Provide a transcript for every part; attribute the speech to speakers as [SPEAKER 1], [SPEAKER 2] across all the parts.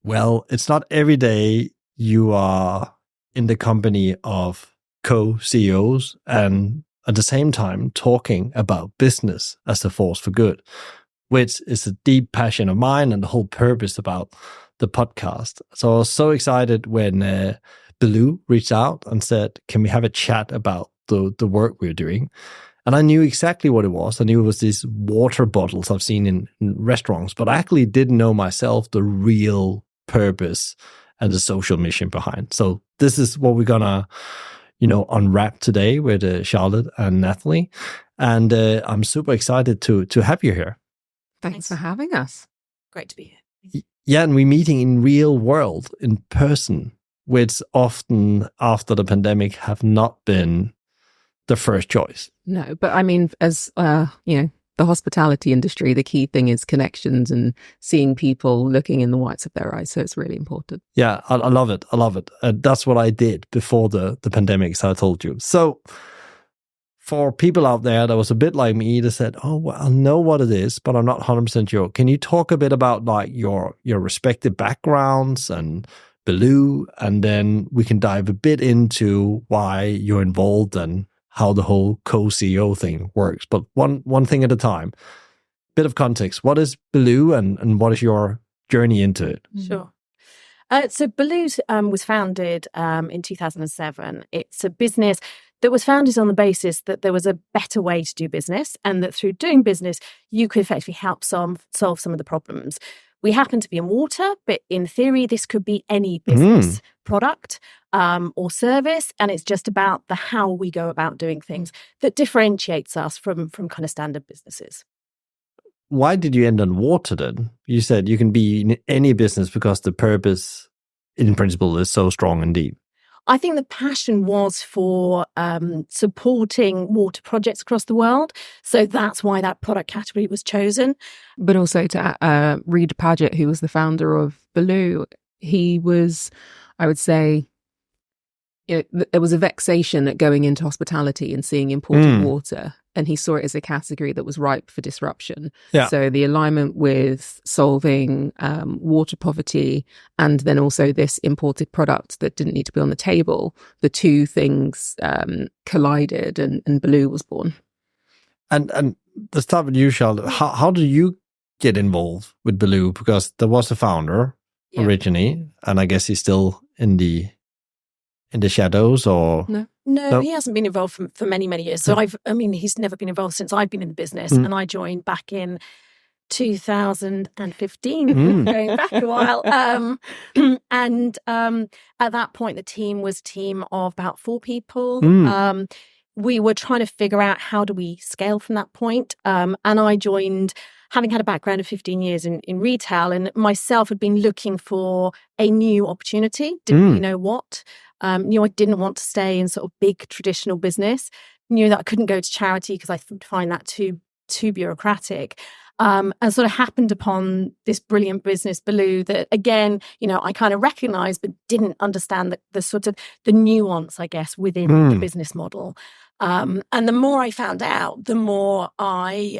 [SPEAKER 1] Well, it's not every day you are in the company of co-CEOs and at the same time talking about business as a force for good, which is a deep passion of mine and the whole purpose about the podcast. So I was so excited when BELU reached out and said, can we have a chat about the work we're doing? And I knew exactly what it was. I knew it was these water bottles I've seen in restaurants, but I actually didn't know myself the real purpose and the social mission behind. So this is what we're gonna, unwrap today with Charlotte and Natalie. And I'm super excited to have you here.
[SPEAKER 2] Thanks for having us.
[SPEAKER 3] Great to be here.
[SPEAKER 1] Yeah, and we're meeting in real world, in person, which often after the pandemic have not been the first choice.
[SPEAKER 2] No, but I mean, as the hospitality industry, the key thing is connections and seeing people looking in the whites of their eyes. So it's really important.
[SPEAKER 1] Yeah, I love it. I love it. That's what I did before the pandemic, as I told you. So for people out there that was a bit like me that said, oh, well, I know what it is, but I'm not 100% sure. Can you talk a bit about like your respective backgrounds and BELU, and then we can dive a bit into why you're involved and how the whole co-CEO thing works. But one thing at a time. Bit of context. What is BELU and what is your journey into it?
[SPEAKER 3] Sure. So BELU was founded in 2007. It's a business that was founded on the basis that there was a better way to do business and that through doing business, you could effectively help solve some of the problems. We happen to be in water, but in theory, this could be any business product or service. And it's just about the how we go about doing things that differentiates us from kind of standard businesses.
[SPEAKER 1] Why did you end on water then? You said you can be in any business because the purpose in principle is so strong and deep.
[SPEAKER 3] I think the passion was for supporting water projects across the world. So that's why that product category was chosen.
[SPEAKER 2] But also to Reed Paget, who was the founder of BELU, he was, I would say, there was a vexation at going into hospitality and seeing imported water. And he saw it as a category that was ripe for disruption.
[SPEAKER 1] Yeah.
[SPEAKER 2] So the alignment with solving water poverty and then also this imported product that didn't need to be on the table, the two things collided and BELU was born.
[SPEAKER 1] And let's start with you, Charlotte. How did you get involved with BELU? Because there was a founder originally, and I guess he's still in the shadows, or
[SPEAKER 3] No, he hasn't been involved for many, many years. So he's never been involved since I've been in the business, and I joined back in 2015, going back a while. And at that point, the team was a team of about 4 people. We were trying to figure out how do we scale from that point. And I joined having had a background of 15 years in retail, and myself had been looking for a new opportunity. Didn't really know what. Knew I didn't want to stay in sort of big traditional business. Knew that I couldn't go to charity because I find that too bureaucratic. And sort of happened upon this brilliant business, BELU, that again, I kind of recognized but didn't understand the sort of the nuance, I guess, within the business model. And the more I found out, the more I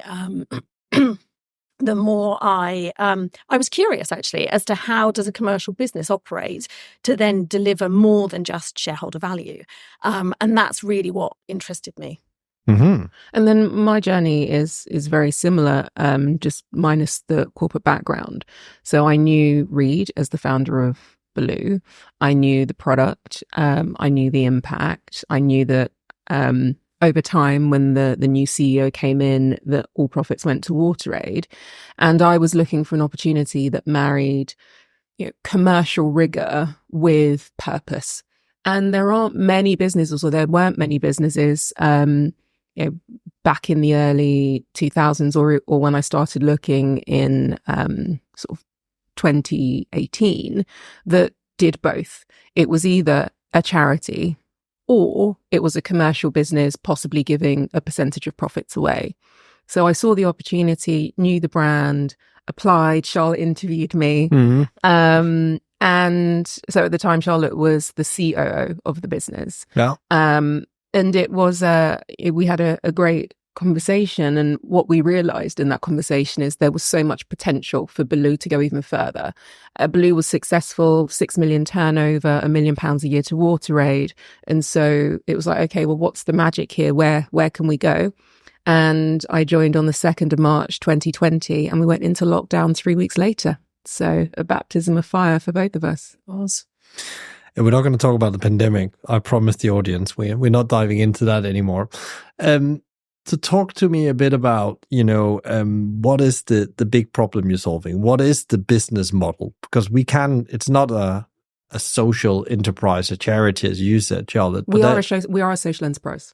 [SPEAKER 3] was curious actually as to how does a commercial business operate to then deliver more than just shareholder value. And that's really what interested me.
[SPEAKER 2] And then my journey is very similar, just minus the corporate background. So I knew Reed as the founder of BELU. I knew the product. I knew the impact. I knew that over time, when the new CEO came in, that all profits went to WaterAid. And I was looking for an opportunity that married commercial rigor with purpose. And there aren't many businesses, or there weren't many businesses back in the early 2000s or when I started looking in sort of 2018 that did both. It was either a charity or it was a commercial business, possibly giving a percentage of profits away. So I saw the opportunity, knew the brand, applied. Charlotte interviewed me. And so at the time, Charlotte was the COO of the business.
[SPEAKER 1] Yeah.
[SPEAKER 2] And it was, we had a great conversation. And what we realized in that conversation is there was so much potential for BELU to go even further. BELU was successful, 6 million turnover, £1 million a year to WaterAid. And so it was like, okay, well, what's the magic here? Where can we go? And I joined on the 2nd of March, 2020, and we went into lockdown 3 weeks later. So a baptism of fire for both of us.
[SPEAKER 3] It was.
[SPEAKER 1] And we're not going to talk about the pandemic. I promised the audience we're not diving into that anymore. So talk to me a bit about, what is the big problem you're solving? What is the business model? Because it's not a social enterprise, a charity, as you said, Charlotte.
[SPEAKER 2] We are a social enterprise.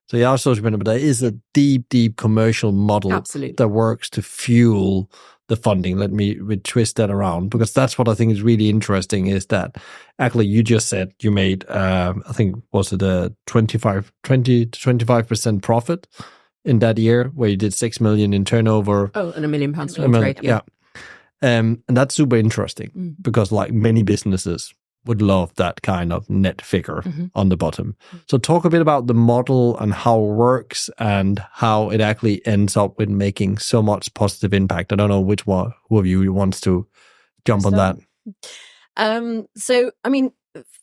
[SPEAKER 1] So you are a social enterprise, but there is a deep commercial model
[SPEAKER 2] Absolutely.
[SPEAKER 1] that works to fuel the funding. Let me twist that around, because that's what I think is really interesting, is that actually you just said you made, I think, was it a 20 to 25% profit in that year, where you did 6 million in turnover.
[SPEAKER 2] Oh, and £1 million to WaterAid.
[SPEAKER 1] Yeah. And that's super interesting because like many businesses would love that kind of net figure on the bottom. So talk a bit about the model and how it works and how it actually ends up with making so much positive impact. I don't know who of you wants to jump on that.
[SPEAKER 3] So, I mean,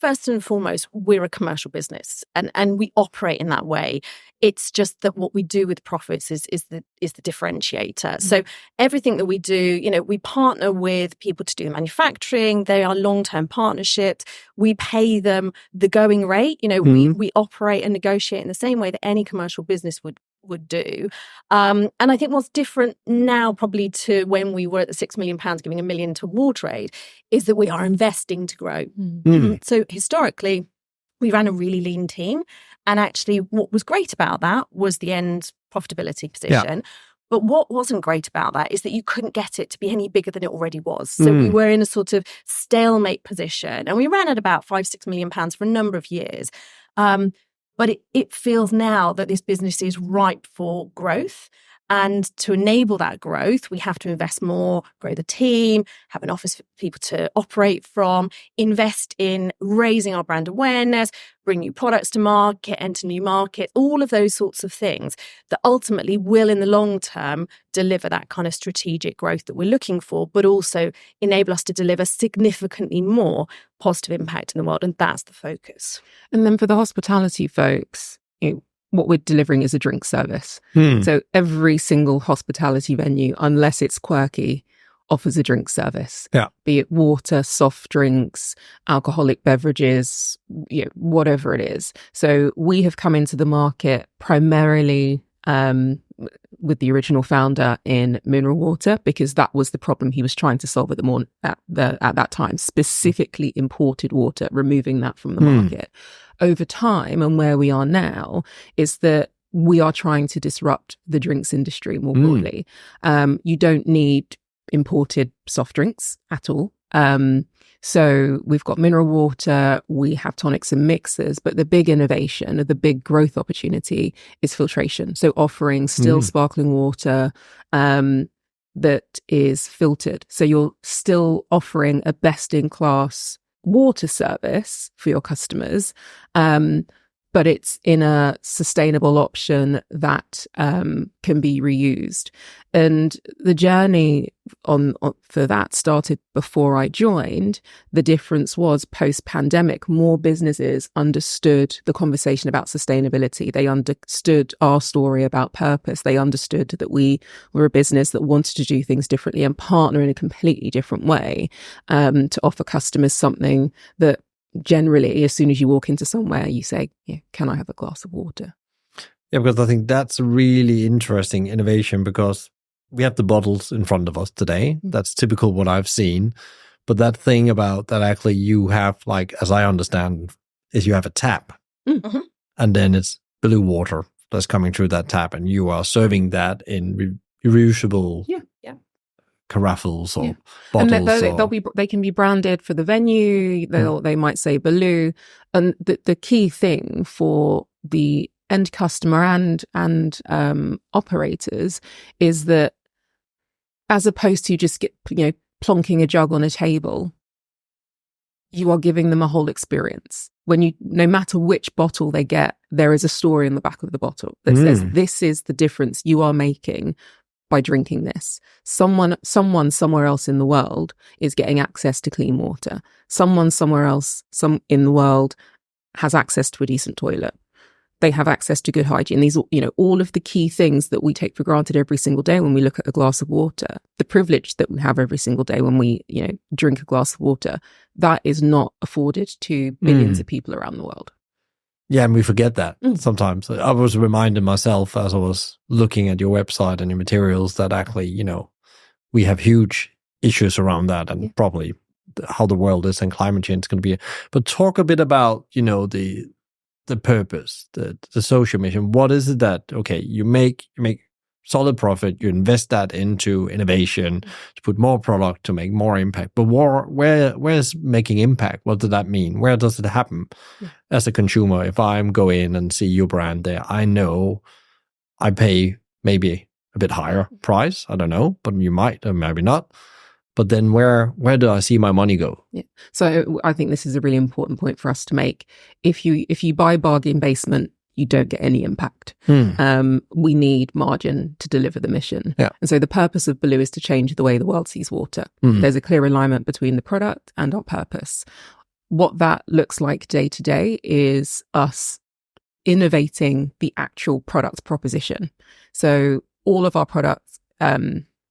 [SPEAKER 3] first and foremost, we're a commercial business and we operate in that way. It's just that what we do with profits is the differentiator. So everything that we do, we partner with people to do the manufacturing. They are long-term partnerships. We pay them the going rate. We operate and negotiate in the same way that any commercial business would do. And I think what's different now probably to when we were at the £6 million giving £1 million to WaterAid is that we are investing to grow. So historically, we ran a really lean team. And actually what was great about that was the end profitability position. Yeah. But what wasn't great about that is that you couldn't get it to be any bigger than it already was. So we were in a sort of stalemate position. And we ran at about £5-6 million for a number of years. But it feels now that this business is ripe for growth. And to enable that growth, we have to invest more, grow the team, have an office for people to operate from, invest in raising our brand awareness, bring new products to market, enter new markets, all of those sorts of things that ultimately will, in the long term, deliver that kind of strategic growth that we're looking for, but also enable us to deliver significantly more positive impact in the world. And that's the focus.
[SPEAKER 2] And then for the hospitality folks, what we're delivering is a drink service. So every single hospitality venue, unless it's quirky, offers a drink service. Yeah. Be it water, soft drinks, alcoholic beverages, whatever it is. So we have come into the market primarily with the original founder in mineral water, because that was the problem he was trying to solve at that time, specifically imported water, removing that from the market. Over time, and where we are now, is that we are trying to disrupt the drinks industry more broadly. You don't need imported soft drinks at all. So we've got mineral water, we have tonics and mixers, but the big innovation, or the big growth opportunity, is filtration. So offering still sparkling water that is filtered. So you're still offering a best-in-class water service for your customers, but it's in a sustainable option that can be reused. And the journey for that started before I joined. The difference was post-pandemic, more businesses understood the conversation about sustainability. They understood our story about purpose. They understood that we were a business that wanted to do things differently and partner in a completely different way to offer customers something that generally, as soon as you walk into somewhere, you say, can I have a glass of water?
[SPEAKER 1] Yeah, because I think that's a really interesting innovation, because we have the bottles in front of us today. That's typical what I've seen. But that thing about that actually you have, like, as I understand, is you have a tap and then it's BELU water that's coming through that tap, and you are serving that in reusable carafes or bottles.
[SPEAKER 2] And they can be branded for the venue. They might say BELU. And the key thing for the end customer and operators is that, as opposed to just plonking a jug on a table, you are giving them a whole experience. No matter which bottle they get, there is a story in the back of the bottle that says, this is the difference you are making by drinking this. Someone somewhere else in the world is getting access to clean water. Someone somewhere else in the world has access to a decent toilet. They have access to good hygiene. These, all of the key things that we take for granted every single day when we look at a glass of water, the privilege that we have every single day when we, drink a glass of water, that is not afforded to billions of people around the world.
[SPEAKER 1] Yeah, and we forget that sometimes. I was reminding myself as I was looking at your website and your materials that actually, we have huge issues around that, and probably how the world is and climate change is going to be. But talk a bit about, the purpose, the social mission. What is it that, okay, you make solid profit, you invest that into innovation to put more product to make more impact. But where's making impact? What does that mean? Where does it happen as a consumer? If I'm go in and see your brand there, I know I pay maybe a bit higher price. I don't know, but you might or maybe not. But then where do I see my money go?
[SPEAKER 2] Yeah. So I think this is a really important point for us to make. If you buy bargain basement, you don't get any impact. We need margin to deliver the mission.
[SPEAKER 1] Yeah.
[SPEAKER 2] And so the purpose of BELU is to change the way the world sees water. There's a clear alignment between the product and our purpose. What that looks like day to day is us innovating the actual product proposition. So all of our products,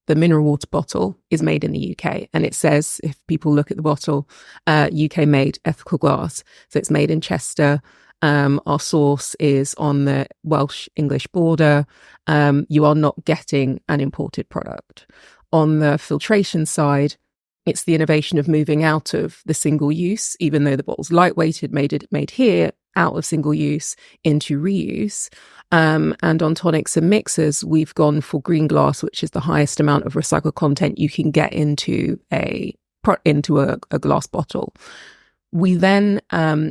[SPEAKER 2] the mineral water bottle is made in the UK, and it says, if people look at the bottle, UK made ethical glass. So it's made in Chester. Our source is on the Welsh-English border. You are not getting an imported product. On the filtration side, it's the innovation of moving out of the single use, even though the bottle's lightweighted, made here, out of single use into reuse. And on tonics and mixers, we've gone for green glass, which is the highest amount of recycled content you can get into a glass bottle. We then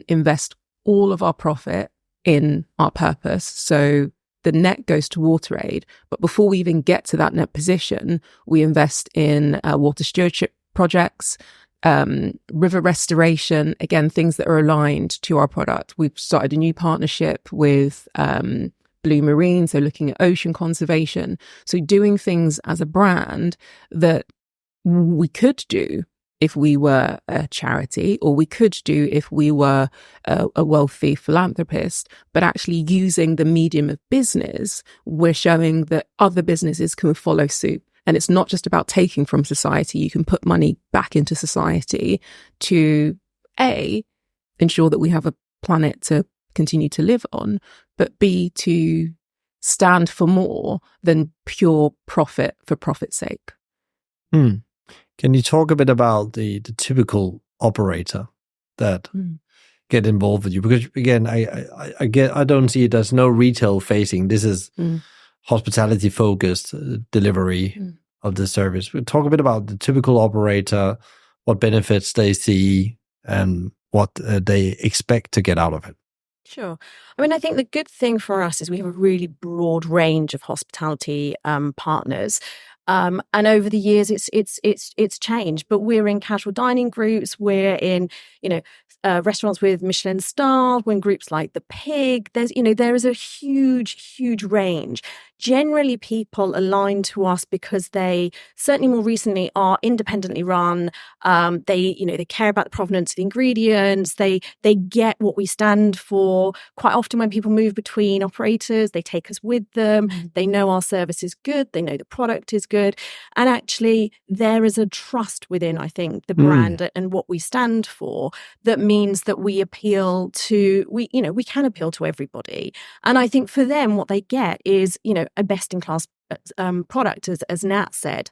[SPEAKER 2] invest all of our profit in our purpose. So the net goes to WaterAid. But before we even get to that net position, we invest in water stewardship projects, river restoration, again, things that are aligned to our product. We've started a new partnership with Blue Marine, so looking at ocean conservation. So doing things as a brand that we could do if we were a charity, or we could do if we were a wealthy philanthropist, but actually using the medium of business, we're showing that other businesses can follow suit. And it's not just about taking from society. You can put money back into society to ensure that we have a planet to continue to live on, but B, to stand for more than pure profit for profit's sake.
[SPEAKER 1] Can you talk a bit about the typical operator that get involved with you? Because again, I don't see it as no retail facing. This is hospitality focused delivery of the service. We'll talk a bit about the typical operator, what benefits they see, and what they expect to get out of it.
[SPEAKER 3] Sure. I mean, I think the good thing for us is we have a really broad range of hospitality partners. And over the years, it's changed. But we're in casual dining groups. We're in, restaurants with Michelin stars. We're in groups like the Pig. There is a huge range. Generally, people align to us because they certainly more recently are independently run. They care about the provenance of the ingredients. They get what we stand for. Quite often, when people move between operators, they take us with them. They know our service is good. They know the product is good. And actually, there is a trust within, I think, the brand and what we stand for that means that we appeal to, we can appeal to everybody. And I think for them, what they get is, a best-in-class product, as Nat said.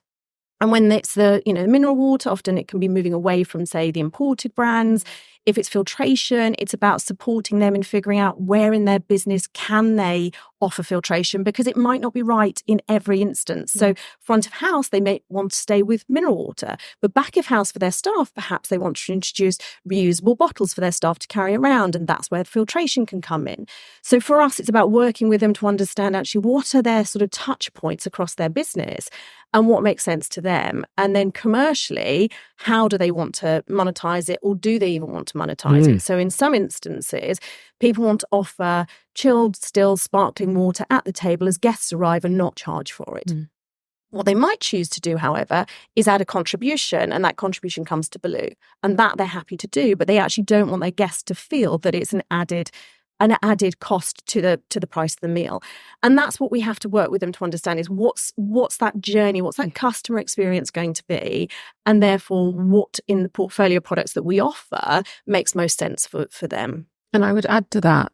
[SPEAKER 3] And when it's the mineral water, often it can be moving away from, say, the imported brands. If it's filtration, it's about supporting them in figuring out where in their business can they offer filtration, because it might not be right in every instance. So front of house, they may want to stay with mineral water, but back of house for their staff, perhaps they want to introduce reusable bottles for their staff to carry around, and that's where filtration can come in. So for us, it's about working with them to understand actually what are their sort of touch points across their business and what makes sense to them. And then commercially, how do they want to monetize it, or do they even want to monetize it. So in some instances, people want to offer chilled, still, sparkling water at the table as guests arrive and not charge for it. What they might choose to do, however, is add a contribution, and that contribution comes to BELU, and that they're happy to do, but they actually don't want their guests to feel that it's an added cost to the price of the meal. And that's what we have to work with them to understand is what's that journey, what's that customer experience going to be, and therefore what in the portfolio of products that we offer makes most sense for them.
[SPEAKER 2] And I would add to that,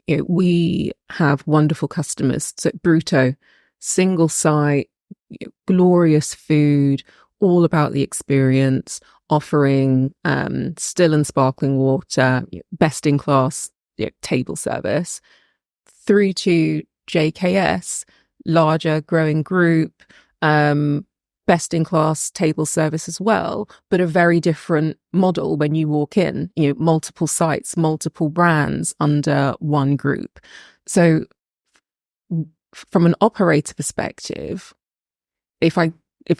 [SPEAKER 2] we have wonderful customers. So Bruto, single site, glorious food, all about the experience, offering still and sparkling water, best in class table service, through to JKS, larger growing group, best in class table service as well, but a very different model when you walk in, multiple sites, multiple brands under one group. So from an operator perspective, if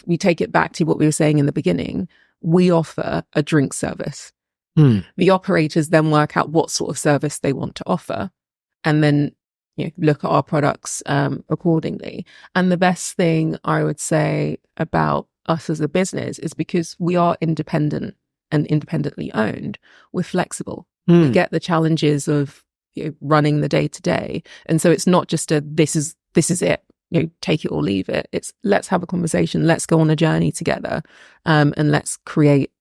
[SPEAKER 2] we take it back to what we were saying in the beginning, we offer a drink service. The operators then work out what sort of service they want to offer, and then look at our products accordingly. And the best thing I would say about us as a business is because we are independent and independently owned, we're flexible. We get the challenges of running the day to day, and so it's not just this is it. Take it or leave it. It's let's have a conversation. Let's go on a journey together, and let's create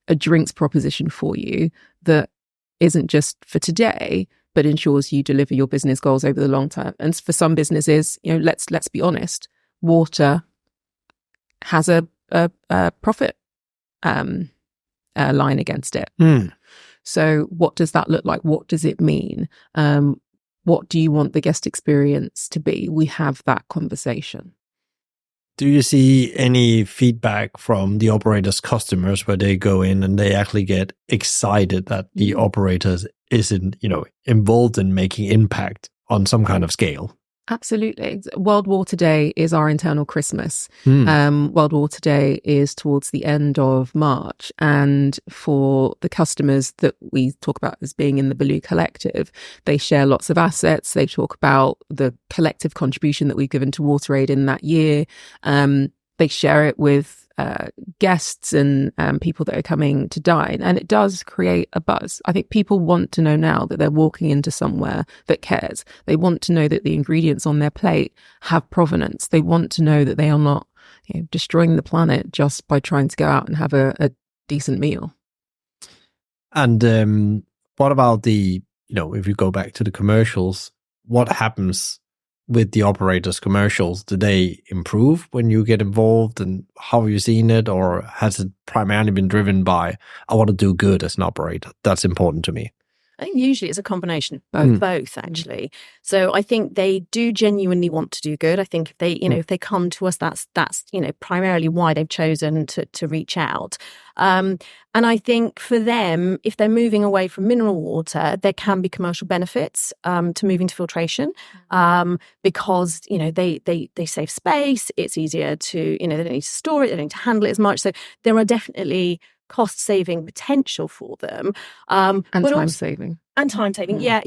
[SPEAKER 2] a drinks proposition for you that isn't just for today, but ensures you deliver your business goals over the long term. And for some businesses, let's be honest, water has a profit line against it. So what does that look like? What does it mean? What do you want the guest experience to be? We have that conversation.
[SPEAKER 1] Do you see any feedback from the operators' customers where they go in and they actually get excited that the operators isn't, involved in making impact on some kind of scale?
[SPEAKER 2] Absolutely. World Water Day is our internal Christmas. World Water Day is towards the end of March. And for the customers that we talk about as being in the BELU collective, they share lots of assets. They talk about the collective contribution that we've given to WaterAid in that year. They share it with guests and people that are coming to dine, and it does create a buzz. I think people want to know now that they're walking into somewhere that cares. They want to know that the ingredients on their plate have provenance. They want to know that they are not destroying the planet just by trying to go out and have a decent meal.
[SPEAKER 1] And what about if you go back to the commercials, what happens with the operators' commercials? Do they improve when you get involved, and how have you seen it? Or has it primarily been driven by, I want to do good as an operator? That's important to me.
[SPEAKER 3] I think usually it's a combination of both, actually. So I think they do genuinely want to do good. I think if they, if they come to us, that's primarily why they've chosen to reach out. And I think for them, if they're moving away from mineral water, there can be commercial benefits to moving to filtration because they save space. It's easier to they don't need to store it, they don't need to handle it as much. So there are definitely cost-saving potential for them.
[SPEAKER 2] And time-saving.
[SPEAKER 3] And time-saving, yeah.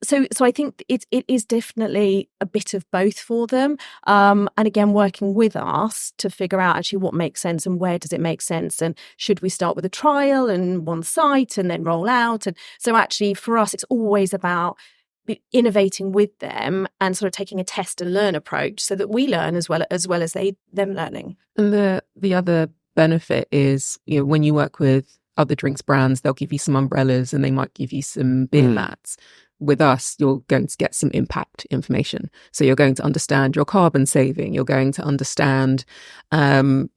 [SPEAKER 3] So I think it is definitely a bit of both for them. And again, working with us to figure out actually what makes sense and where does it make sense, and should we start with a trial and one site and then roll out. And so actually for us, it's always about innovating with them and sort of taking a test and learn approach so that we learn as well as them learning.
[SPEAKER 2] And the other benefit is, when you work with other drinks brands, they'll give you some umbrellas and they might give you some beer mats. With us, you're going to get some impact information. So you're going to understand your carbon saving. You're going to understand, that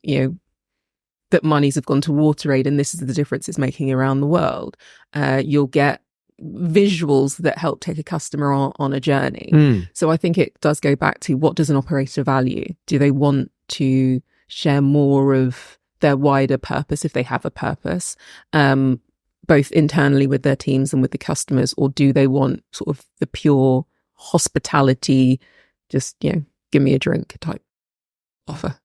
[SPEAKER 2] monies have gone to WaterAid and this is the difference it's making around the world. You'll get visuals that help take a customer on a journey. So I think it does go back to, what does an operator value? Do they want to share more of their wider purpose, if they have a purpose, both internally with their teams and with the customers, or do they want sort of the pure hospitality, just, give me a drink type offer?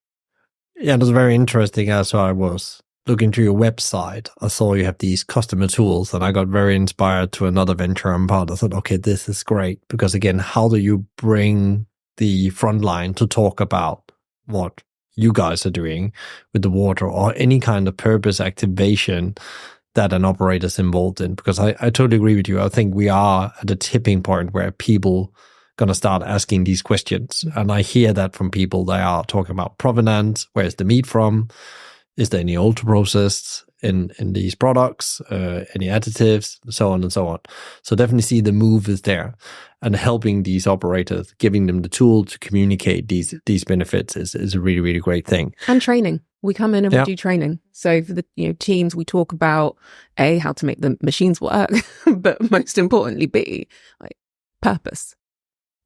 [SPEAKER 1] Yeah, it was very interesting as I was looking through your website, I saw you have these customer tools, and I got very inspired to another venture I'm part of. I thought, okay, this is great. Because again, how do you bring the front line to talk about what you guys are doing with the water, or any kind of purpose activation that an operator is involved in? Because I totally agree with you. I think we are at a tipping point where people going to start asking these questions. And I hear that from people. They are talking about provenance. Where's the meat from? Is there any ultra processed in these products? Any additives? So on and so on. So definitely see the move is there, and helping these operators, giving them the tool to communicate these benefits is a really, really great thing.
[SPEAKER 2] And training. We come in and we do training. So for the teams, we talk about A, how to make the machines work, but most importantly, B, like purpose.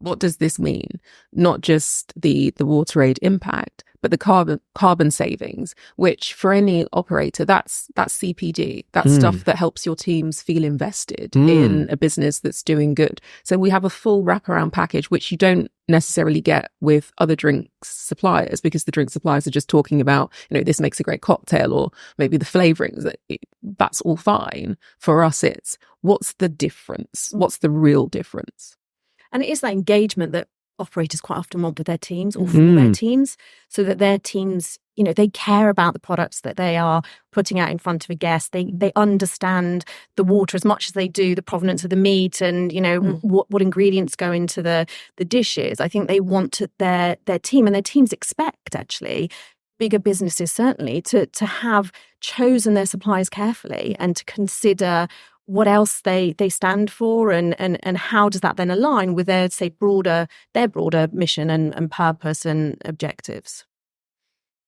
[SPEAKER 2] What does this mean? Not just the water aid impact, but the carbon savings, which for any operator, that's CPD. That's stuff that helps your teams feel invested in a business that's doing good. So we have a full wraparound package, which you don't necessarily get with other drinks suppliers, because the drink suppliers are just talking about, this makes a great cocktail, or maybe the flavorings. That's all fine. For us, it's what's the difference? What's the real difference?
[SPEAKER 3] And it is that engagement that operators quite often want with their teams, or for their teams, so that their teams, they care about the products that they are putting out in front of a guest. They understand the water as much as they do the provenance of the meat, and what ingredients go into the dishes. I think they want their team, and their teams expect, actually, bigger businesses certainly, to have chosen their suppliers carefully and to consider what else they stand for, and how does that then align with their broader mission and purpose and objectives.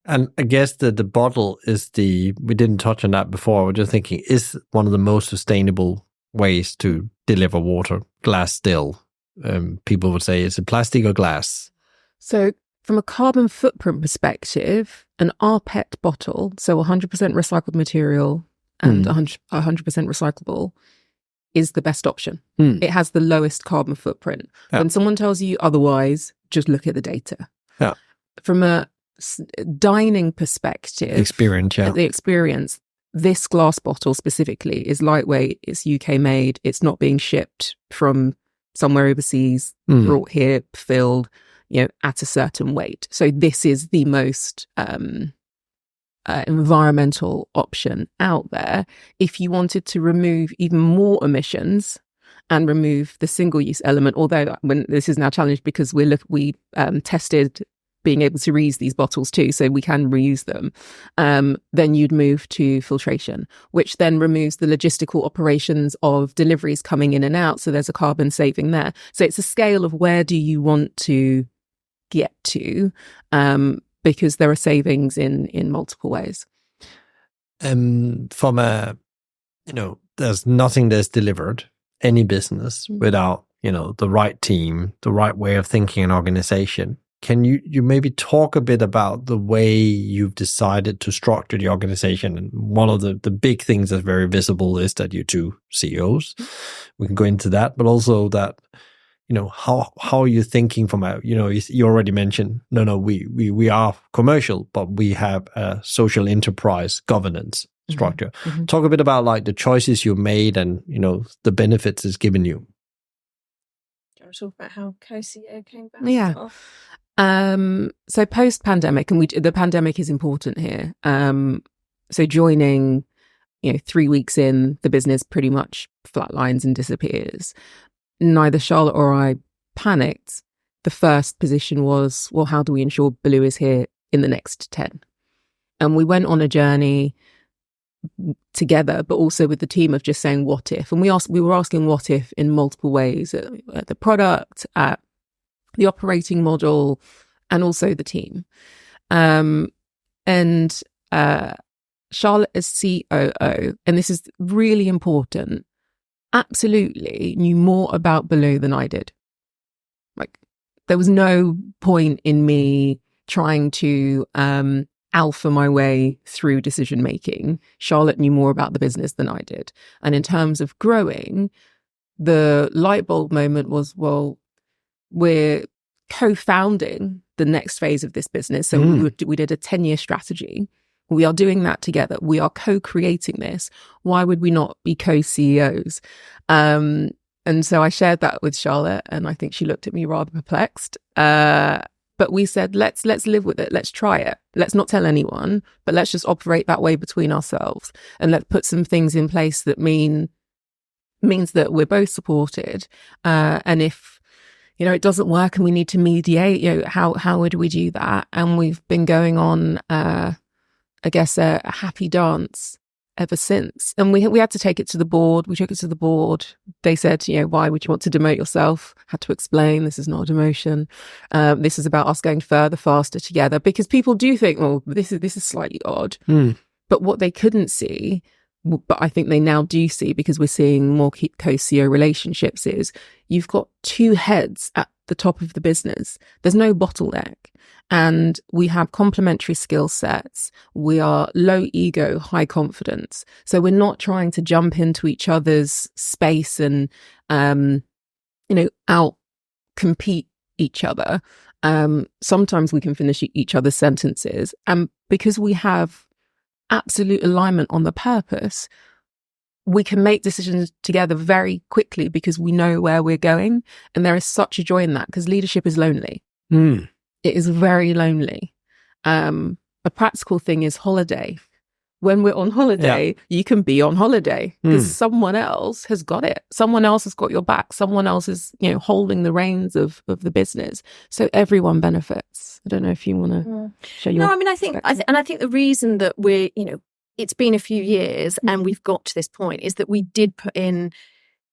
[SPEAKER 1] And I guess the bottle is we didn't touch on that before. We're just thinking, is one of the most sustainable ways to deliver water. Glass still. People would say, is it plastic or glass?
[SPEAKER 2] So from a carbon footprint perspective, an rPET bottle, so 100% recycled material, and 100% recyclable, is the best option. It has the lowest carbon footprint. When someone tells you otherwise, just look at the data.
[SPEAKER 1] Yeah.
[SPEAKER 2] From a dining perspective, the experience, this glass bottle specifically is lightweight, it's UK made, it's not being shipped from somewhere overseas, brought here, filled, at a certain weight. So this is the most environmental option out there. If you wanted to remove even more emissions and remove the single-use element, although when this is now challenged because we tested being able to reuse these bottles too, so we can reuse them, then you'd move to filtration, which then removes the logistical operations of deliveries coming in and out. So there's a carbon saving there. So it's a scale of where do you want to get to, because there are savings in multiple ways.
[SPEAKER 1] From there's nothing that's delivered any business without, the right team, the right way of thinking and organization. Can you maybe talk a bit about the way you've decided to structure the organization? And one of the big things that's very visible is that you're two CEOs. We can go into that, but also that, how are you thinking from you already mentioned, we are commercial, but we have a social enterprise governance structure. Talk a bit about like the choices you made and, the benefits it's given you.
[SPEAKER 3] Do you want to talk about how co-CEO came back?
[SPEAKER 2] Yeah. So post-pandemic, and the pandemic is important here. So joining, 3 weeks in, the business pretty much flatlines and disappears. Neither Charlotte or I panicked. The first position was, well, how do we ensure BELU is here in the next 10? And we went on a journey together, but also with the team of just saying, what if? And we were asking what if in multiple ways, at the product, at the operating model, and also the team. And Charlotte as COO, and this is really important, absolutely knew more about BELU than I did. Like, there was no point in me trying to alpha my way through decision making. Charlotte knew more about the business than I did. And in terms of growing, the light bulb moment was, well, we're co-founding the next phase of this business. So we did a 10-year strategy We are doing that together. We are co-creating this. Why would we not be co-CEOs? And so I shared that with Charlotte, and I think she looked at me rather perplexed. But we said, let's live with it. Let's try it. Let's not tell anyone, but let's just operate that way between ourselves. And let's put some things in place that means that we're both supported. And if, it doesn't work and we need to mediate, how would we do that? And we've been going on, I guess, a happy dance ever since. And we had to take it to the board. We took it to the board. They said, why would you want to demote yourself? Had to explain, this is not a demotion. This is about us going further, faster together, because people do think, well, this is slightly odd. But what they couldn't see, but I think they now do see, because we're seeing more co-CEO relationships, is you've got two heads at the top of the business. There's no bottleneck. And we have complementary skill sets. We are low ego, high confidence. So we're not trying to jump into each other's space and, out compete each other. Sometimes we can finish each other's sentences. And because we have absolute alignment on the purpose, we can make decisions together very quickly because we know where we're going. And there is such a joy in that, because leadership is lonely. It is very lonely. A practical thing is holiday. When we're on holiday, you can be on holiday because someone else has got it. Someone else has got your back. Someone else is, holding the reins of the business. So everyone benefits. I don't know if you want to share your.
[SPEAKER 3] No, I mean, I think the reason that we're, it's been a few years and we've got to this point is that we did put in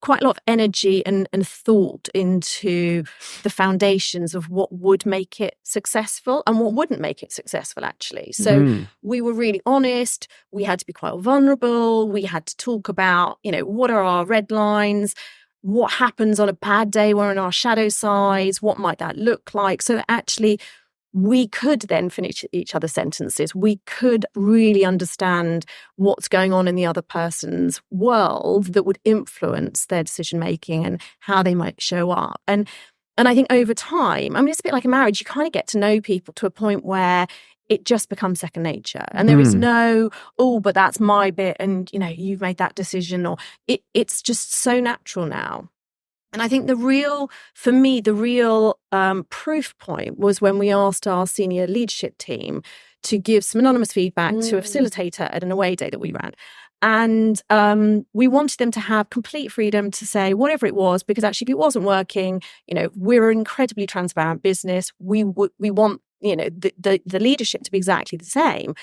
[SPEAKER 3] quite a lot of energy and thought into the foundations of what would make it successful and what wouldn't make it successful, actually. So we were really honest. We had to be quite vulnerable. We had to talk about, what are our red lines? What happens on a bad day? We're on our shadow sides. What might that look like? So actually, we could then finish each other's sentences. We could really understand what's going on in the other person's world that would influence their decision making and how they might show up. And I think over time, I mean, it's a bit like a marriage. You kind of get to know people to a point where it just becomes second nature. And there is no, but that's my bit. And, you've made that decision, or it's just so natural now. And I think the real proof point was when we asked our senior leadership team to give some anonymous feedback to a facilitator at an away day that we ran. And we wanted them to have complete freedom to say whatever it was, because actually if it wasn't working, we're an incredibly transparent business. We want the leadership to be exactly the same.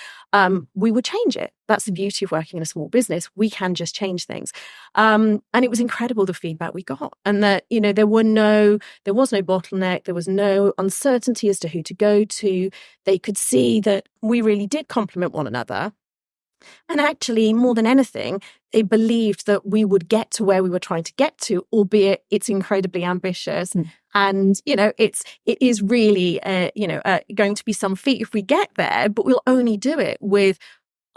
[SPEAKER 3] We would change it. That's the beauty of working in a small business. We can just change things. And it was incredible, the feedback we got. And that, there was no bottleneck. There was no uncertainty as to who to go to. They could see that we really did complement one another. And actually, more than anything, they believed that we would get to where we were trying to get to, albeit it's incredibly ambitious. And, it is really, going to be some feat if we get there, but we'll only do it with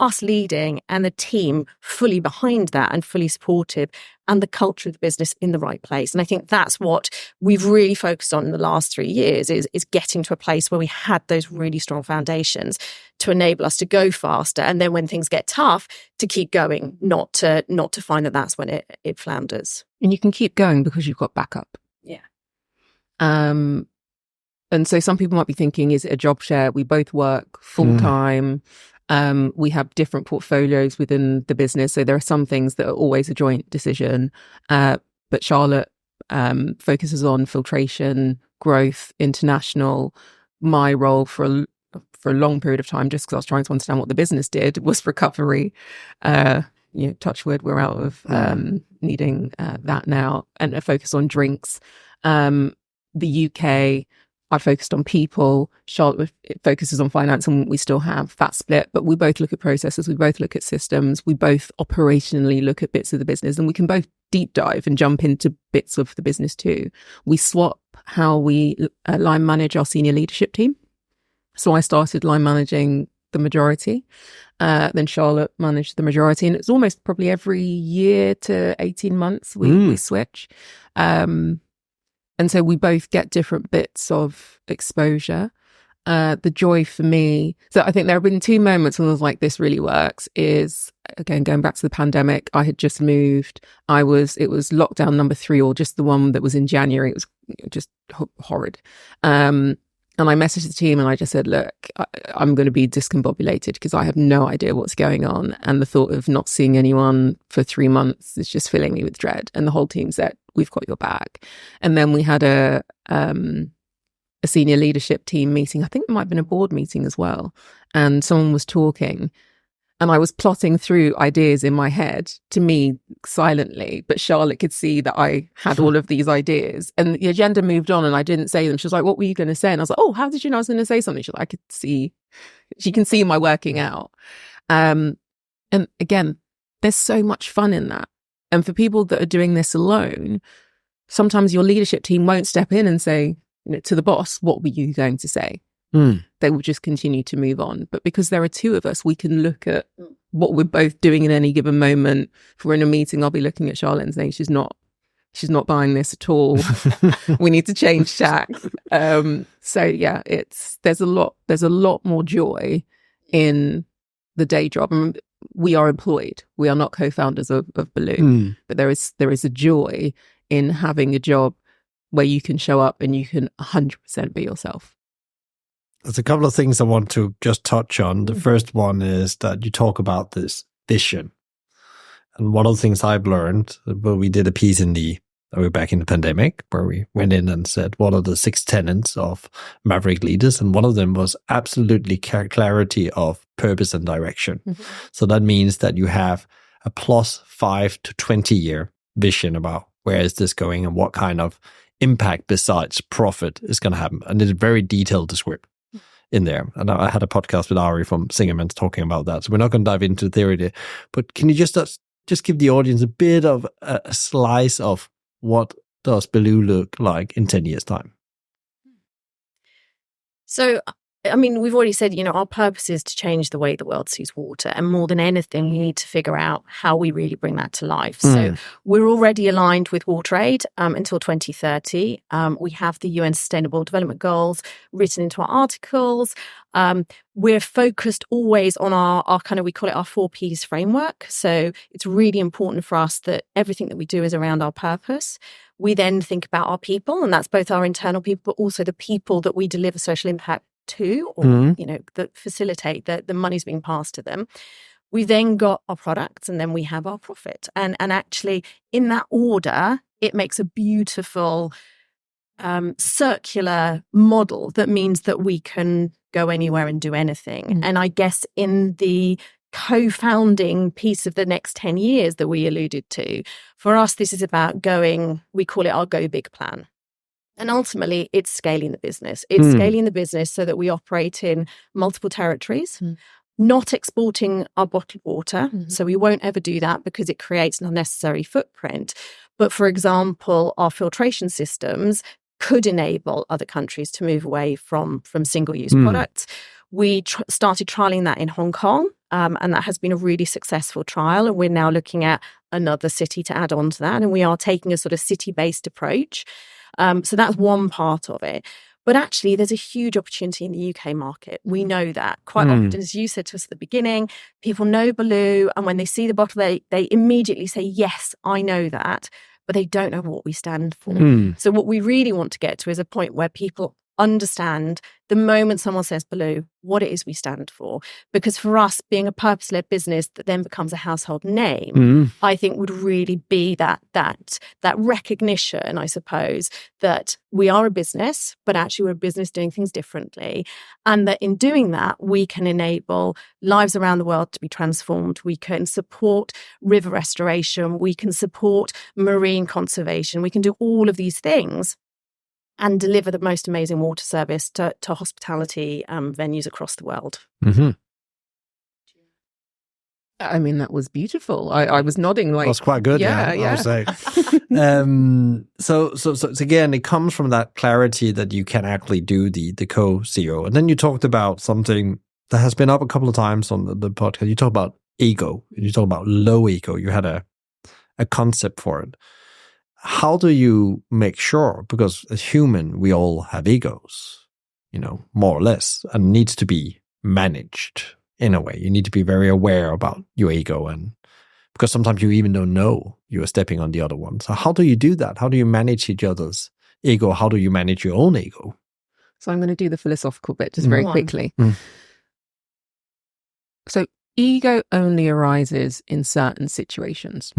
[SPEAKER 3] us leading and the team fully behind that and fully supportive, and the culture of the business in the right place. And I think that's what we've really focused on in the last 3 years is getting to a place where we had those really strong foundations to enable us to go faster. And then when things get tough, to keep going, not to find that that's when it flounders.
[SPEAKER 2] And you can keep going because you've got backup.
[SPEAKER 3] Yeah.
[SPEAKER 2] And so some people might be thinking, is it a job share? We both work full time. We have different portfolios within the business. So there are some things that are always a joint decision. But Charlotte focuses on filtration, growth, international. My role for a long period of time, just because I was trying to understand what the business did, was recovery. Touch wood, we're out of needing that now, and a focus on drinks. The UK, I focused on people. Charlotte focuses on finance, and we still have that split. But we both look at processes. We both look at systems. We both operationally look at bits of the business, and we can both deep dive and jump into bits of the business too. We swap how we line manage our senior leadership team. So I started line managing the majority. Then Charlotte managed the majority. And it's almost probably every year to 18 months we switch. And so we both get different bits of exposure. the joy for me. So I think there have been 2 moments when I was like, this really works, is again, going back to the pandemic. I had just moved. It was lockdown number 3, or just the one that was in January. It was just horrid. And I messaged the team and I just said, look, I'm going to be discombobulated because I have no idea what's going on. And the thought of not seeing anyone for 3 months is just filling me with dread. And the whole team said, we've got your back. And then we had a senior leadership team meeting. I think it might have been a board meeting as well. And someone was talking. And I was plotting through ideas in my head, to me silently, but Charlotte could see that I had all of these ideas. And the agenda moved on and I didn't say them. She was like, what were you going to say? And I was like, oh, how did you know I was going to say something? She was like, she can see my working out. And again, there's so much fun in that. And for people that are doing this alone, sometimes your leadership team won't step in and say, to the boss, what were you going to say? They will just continue to move on. But because there are 2 of us, we can look at what we're both doing in any given moment. If we're in a meeting, I'll be looking at Charlotte and saying, she's not buying this at all. We need to change tack. So yeah, there's a lot more joy in the day job. And we are employed. We are not co-founders of BELU, but there is a joy in having a job where you can show up and you can 100% be yourself.
[SPEAKER 1] There's a couple of things I want to just touch on. The first one is that you talk about this vision. And one of the things I've learned, well, we did a piece we're back in the pandemic, where we went in and said, what are the 6 tenets of maverick leaders? And one of them was absolutely clarity of purpose and direction. So that means that you have a plus 5 to 20 year vision about where is this going and what kind of impact besides profit is going to happen. And it's a very detailed description in there. And I had a podcast with Ari from Singerman's talking about that. So we're not going to dive into the theory there. But can you just give the audience a bit of a slice of what does BELU look like in 10 years' time?
[SPEAKER 3] So, I mean, we've already said, our purpose is to change the way the world sees water. And more than anything, we need to figure out how we really bring that to life. So we're already aligned with WaterAid until 2030. We have the UN Sustainable Development Goals written into our articles. We're focused always on our kind of, we call it our 4 Ps framework. So it's really important for us that everything that we do is around our purpose. We then think about our people, and that's both our internal people, but also the people that we deliver social impact to, or that facilitate the money's being passed to them. We then got our products, and then we have our profit. And actually, in that order, it makes a beautiful circular model that means that we can go anywhere and do anything. And I guess in the co-founding piece of the next 10 years that we alluded to, for us, this is about we call it our Go Big plan. And ultimately, it's scaling the business. It's scaling the business so that we operate in multiple territories, not exporting our bottled water. So we won't ever do that because it creates an unnecessary footprint. But for example, our filtration systems could enable other countries to move away from single-use products. We started trialing that in Hong Kong, and that has been a really successful trial. And we're now looking at another city to add on to that. And we are taking a sort of city-based approach. So that's one part of it. But actually, there's a huge opportunity in the UK market. We know that. Quite often, as you said to us at the beginning, people know BELU, and when they see the bottle, they immediately say, yes, I know that, but they don't know what we stand for. So what we really want to get to is a point where people understand the moment someone says BELU, what it is we stand for. Because for us, being a purpose-led business that then becomes a household name, I think would really be that recognition, I suppose, that we are a business, but actually we're a business doing things differently. And that in doing that, we can enable lives around the world to be transformed. We can support river restoration. We can support marine conservation. We can do all of these things and deliver the most amazing water service to hospitality venues across the world.
[SPEAKER 2] I mean, that was beautiful. I was nodding like...
[SPEAKER 1] That was quite good, yeah. I would say. So again, it comes from that clarity that you can actually do the co-CEO. And then you talked about something that has been up a couple of times on the podcast. You talk about ego. You talk about low ego. You had a concept for it. How do you make sure, because as human, we all have egos, more or less, and needs to be managed in a way. You need to be very aware about your ego, and because sometimes you even don't know you are stepping on the other one. So how do you do that? How do you manage each other's ego? How do you manage your own ego?
[SPEAKER 2] So I'm going to do the philosophical bit just very quickly. So ego only arises in certain situations.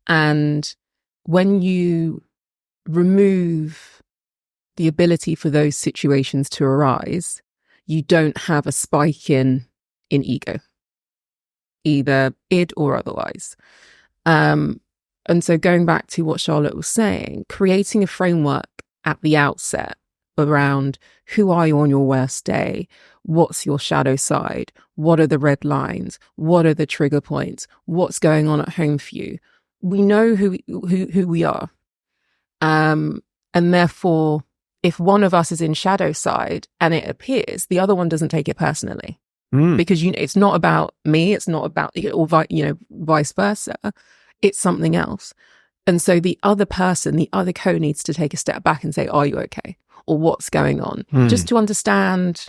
[SPEAKER 2] And when you remove the ability for those situations to arise, you don't have a spike in ego, either id or otherwise. And so going back to what Charlotte was saying, creating a framework at the outset around who are you on your worst day? What's your shadow side? What are the red lines? What are the trigger points? What's going on at home for you? We know who we are. And therefore, if one of us is in shadow side and it appears, the other one doesn't take it personally. Because it's not about me, it's not about, or vice versa. It's something else. And so the other person, the other co needs to take a step back and say, are you okay? Or what's going on? Just to understand,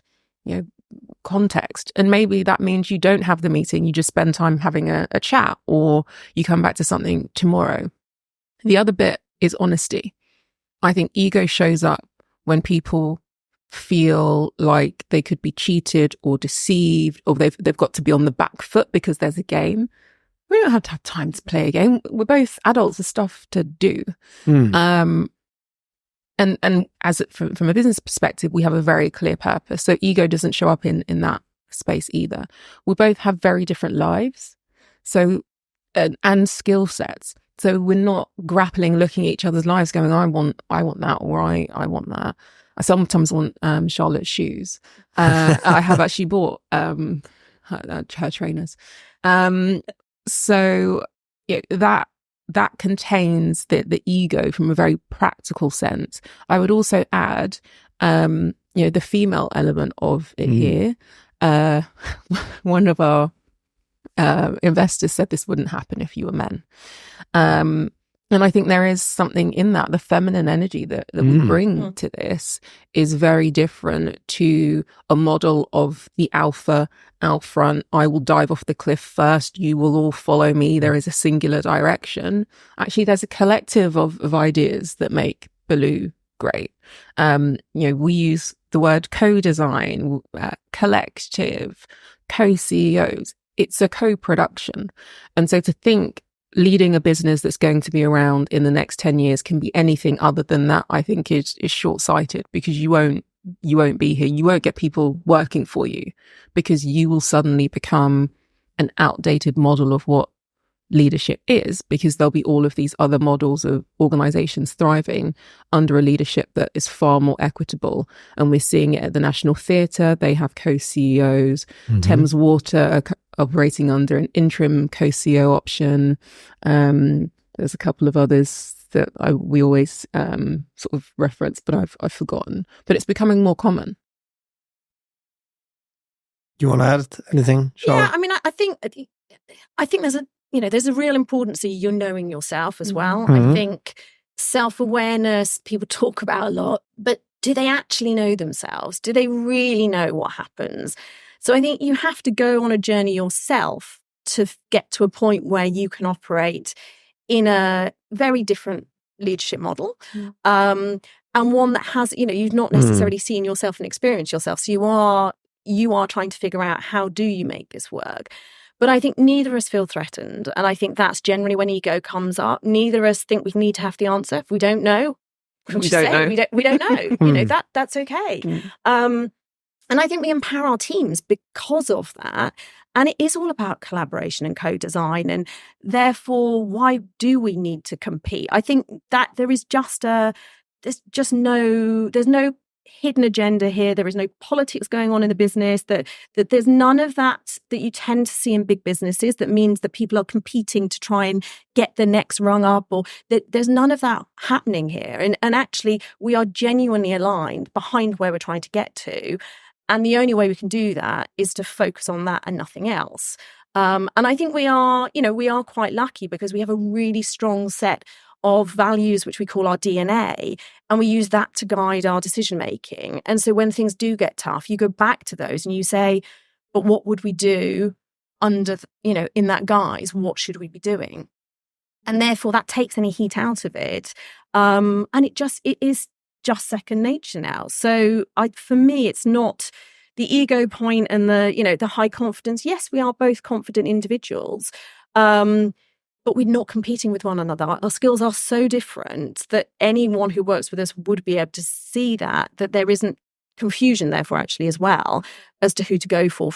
[SPEAKER 2] context. And maybe that means you don't have the meeting, you just spend time having a chat, or you come back to something tomorrow. The other bit is honesty. I think ego shows up when people feel like they could be cheated or deceived, or they've got to be on the back foot because there's a game. We don't have to have time to play a game. We're both adults, there's stuff to do. And as from a business perspective, we have a very clear purpose. So ego doesn't show up in that space either. We both have very different lives, so and skill sets. So we're not grappling, looking at each other's lives, going, I want that, or I want that. I sometimes want Charlotte's shoes. I have actually bought her trainers. So that contains the ego from a very practical sense. I would also add, the female element of it here. One of our investors said this wouldn't happen if you were men. And I think there is something in that. The feminine energy that we bring to this is very different to a model of the alpha out front. I will dive off the cliff first. You will all follow me. There is a singular direction. Actually, there's a collective of ideas that make BELU great. We use the word co-design, collective, co-CEOs. It's a co-production. And so to think leading a business that's going to be around in the next 10 years can be anything other than that, I think is short-sighted, because you won't be here. You won't get people working for you, because you will suddenly become an outdated model of what leadership is, because there'll be all of these other models of organizations thriving under a leadership that is far more equitable. And we're seeing it at the National Theatre. They have co-CEOs. Thames Water are operating under an interim co-CEO option. There's a couple of others that we always sort of reference, but I've forgotten. But it's becoming more common.
[SPEAKER 1] Do you want to add anything, Charlotte?
[SPEAKER 3] Yeah, I mean, I think there's a real importance to you knowing yourself as well. I think self-awareness, people talk about a lot, but do they actually know themselves? Do they really know what happens? So I think you have to go on a journey yourself to get to a point where you can operate in a very different leadership model. And one that has, you've not necessarily seen yourself and experienced yourself. So you are trying to figure out, how do you make this work? But I think neither of us feel threatened. And I think that's generally when ego comes up. Neither of us think we need to have the answer. If we don't know, we don't know. We don't know. That's okay. And I think we empower our teams because of that. And it is all about collaboration and co-design. And therefore, why do we need to compete? I think that there's no hidden agenda here. There is no politics going on in the business, that there's none of that you tend to see in big businesses. That means that people are competing to try and get the next rung up, or that there's none of that happening here. And actually, we are genuinely aligned behind where we're trying to get to. And the only way we can do that is to focus on that and nothing else. And I think we are quite lucky, because we have a really strong set of values, which we call our DNA, and we use that to guide our decision making. And so when things do get tough, you go back to those and you say, but what would we do under, in that guise? What should we be doing? And therefore that takes any heat out of it. And it is just second nature now. So for me, it's not the ego point and the high confidence. Yes, we are both confident individuals, but we're not competing with one another. Our skills are so different that anyone who works with us would be able to see that there isn't confusion, therefore, actually, as well, as to who to go for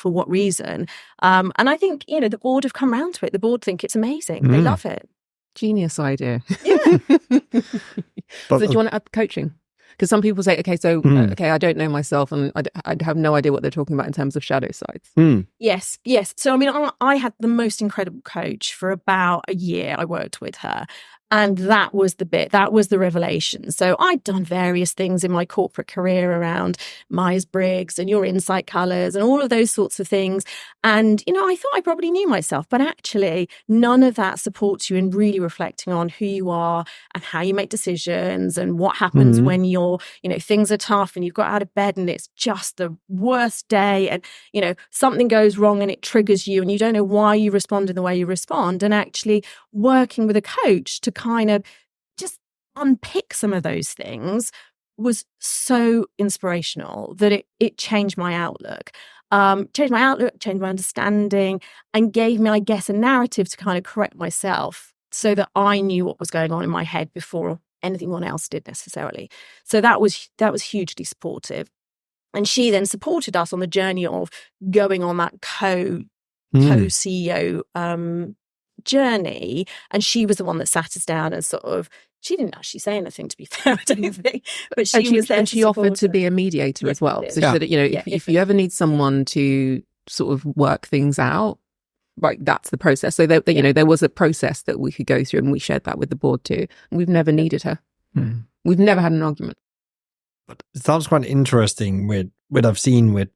[SPEAKER 3] what reason. And I think, the board have come round to it. The board think it's amazing. They love it.
[SPEAKER 2] Genius idea.
[SPEAKER 3] Yeah.
[SPEAKER 2] So do you want to add coaching? Because some people say, okay, I don't know myself and I have no idea what they're talking about in terms of shadow sides.
[SPEAKER 3] Yes. So, I had the most incredible coach for about a year. I worked with her. And that was the revelation. So I'd done various things in my corporate career around Myers-Briggs and your insight colors and all of those sorts of things. And, I thought I probably knew myself, but actually none of that supports you in really reflecting on who you are and how you make decisions and what happens when you're, things are tough and you've got out of bed and it's just the worst day and, something goes wrong and it triggers you and you don't know why you respond in the way you respond. And actually working with a coach to kind of just unpick some of those things was so inspirational that it changed my outlook. Changed my understanding, and gave me, I guess, a narrative to kind of correct myself so that I knew what was going on in my head before anyone else did necessarily. So that was hugely supportive. And she then supported us on the journey of going on that co-CEO journey. And she was the one that sat us down and sort of, she didn't actually say anything, to be fair, I don't think, but she was there.
[SPEAKER 2] And she offered to be a mediator as well. So she said, if you ever need someone to sort of work things out, right, that's the process. So there was a process that we could go through, and we shared that with the board too. And we've never needed her. We've never had an argument.
[SPEAKER 1] But it sounds quite interesting with what I've seen with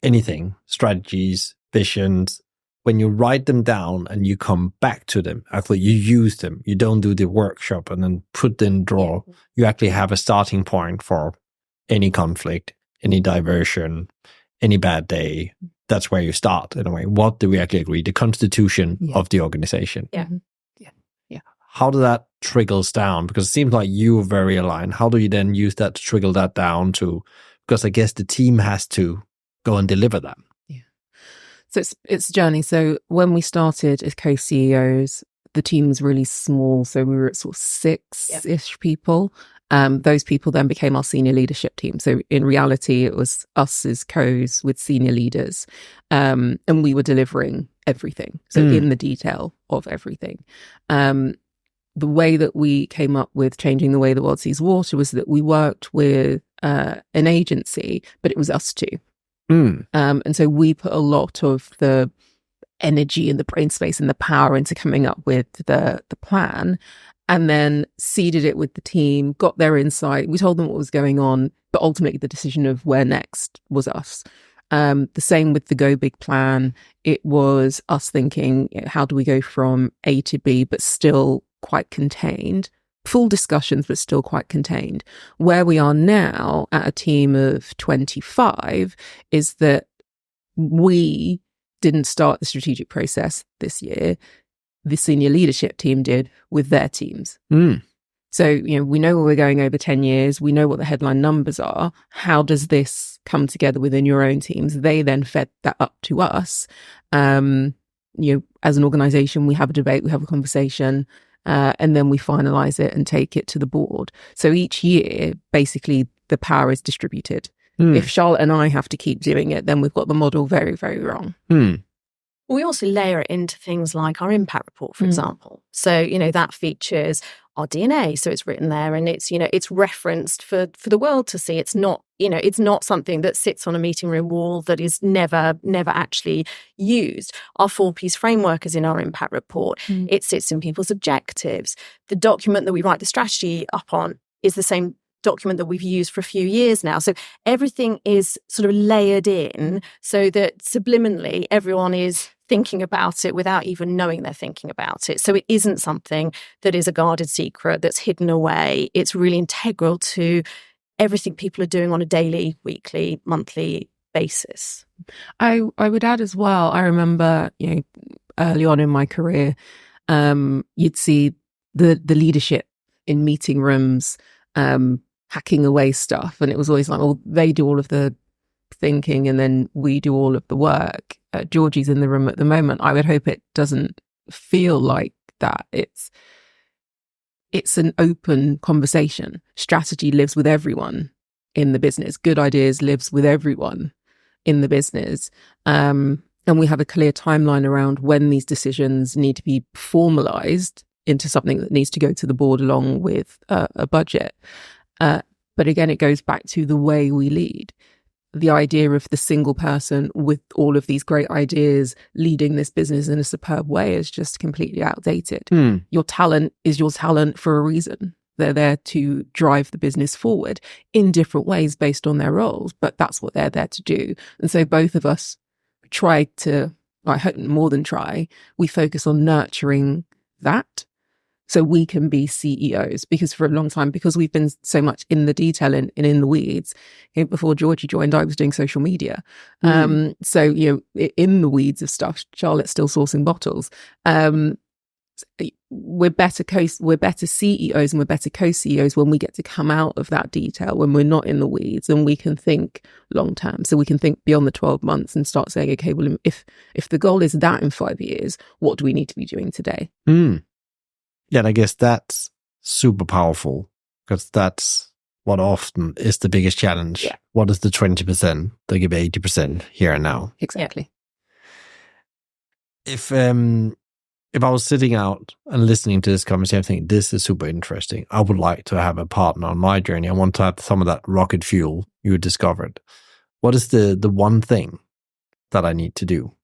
[SPEAKER 1] anything, strategies, visions. When you write them down and you come back to them, actually you use them. You don't do the workshop and then put in drawer. You actually have a starting point for any conflict, any diversion, any bad day. That's where you start in a way. What do we actually agree? The constitution of the organization.
[SPEAKER 3] Yeah.
[SPEAKER 1] How does that trickles down? Because it seems like you are very aligned. How do you then use that to trickle that down to, because I guess the team has to go and deliver that.
[SPEAKER 2] So it's a journey. So when we started as co-CEOs, the team was really small. So we were at sort of 6-ish people. Those people then became our senior leadership team. So in reality, it was us as co's with senior leaders. And we were delivering everything. So in the detail of everything. The way that we came up with changing the way the world sees water was that we worked with an agency, but it was us two. And so we put a lot of the energy and the brain space and the power into coming up with the plan, and then seeded it with the team, got their insight. We told them what was going on, but ultimately the decision of where next was us. The same with the Go Big plan. It was us thinking, how do we go from A to B, but still quite contained? Full discussions, but still quite contained. Where we are now at a team of 25 is that we didn't start the strategic process this year. The senior leadership team did with their teams. So, we know where we're going over 10 years. We know what the headline numbers are. How does this come together within your own teams? They then fed that up to us. As an organization, we have a debate, we have a conversation, and then we finalize it and take it to the board. So each year, basically, the power is distributed. If Charlotte and I have to keep doing it, then we've got the model very, very wrong.
[SPEAKER 3] We also layer it into things like our impact report, for example. So, that features our DNA. So it's written there and it's referenced for the world to see. It's not, it's not something that sits on a meeting room wall that is never actually used. Our 4-piece framework is in our impact report. It sits in people's objectives. The document that we write the strategy up on is the same document that we've used for a few years now. So everything is sort of layered in so that subliminally everyone is thinking about it without even knowing they're thinking about it. So it isn't something that is a guarded secret that's hidden away. It's really integral to everything people are doing on a daily, weekly, monthly basis.
[SPEAKER 2] I would add as well, I remember, early on in my career, you'd see the leadership in meeting rooms hacking away stuff. And it was always like, well, they do all of the thinking and then we do all of the work. Georgie's in the room at the moment. I would hope it doesn't feel like that. It's an open conversation. Strategy lives with everyone in the business. Good ideas lives with everyone in the business. And we have a clear timeline around when these decisions need to be formalized into something that needs to go to the board along with a budget. But again, it goes back to the way we lead. The idea of the single person with all of these great ideas leading this business in a superb way is just completely outdated. Your talent is your talent for a reason. They're there to drive the business forward in different ways based on their roles, but that's what they're there to do. And so both of us try to, I hope more than try, we focus on nurturing that so we can be CEOs, because for a long time, because we've been so much in the detail and in the weeds, before Georgie joined, I was doing social media. So, in the weeds of stuff, Charlotte's still sourcing bottles. We're better CEOs and we're better co-CEOs when we get to come out of that detail, when we're not in the weeds, and we can think long term. So we can think beyond the 12 months and start saying, okay, well, if the goal is that in 5 years, what do we need to be doing today?
[SPEAKER 1] Yeah, and I guess that's super powerful, because that's what often is the biggest challenge.
[SPEAKER 2] Yeah.
[SPEAKER 1] What is the 20%? They give 80% here and now.
[SPEAKER 2] Exactly.
[SPEAKER 1] If I was sitting out and listening to this conversation, I think this is super interesting. I would like to have a partner on my journey. I want to have some of that rocket fuel you discovered. What is the one thing that I need to do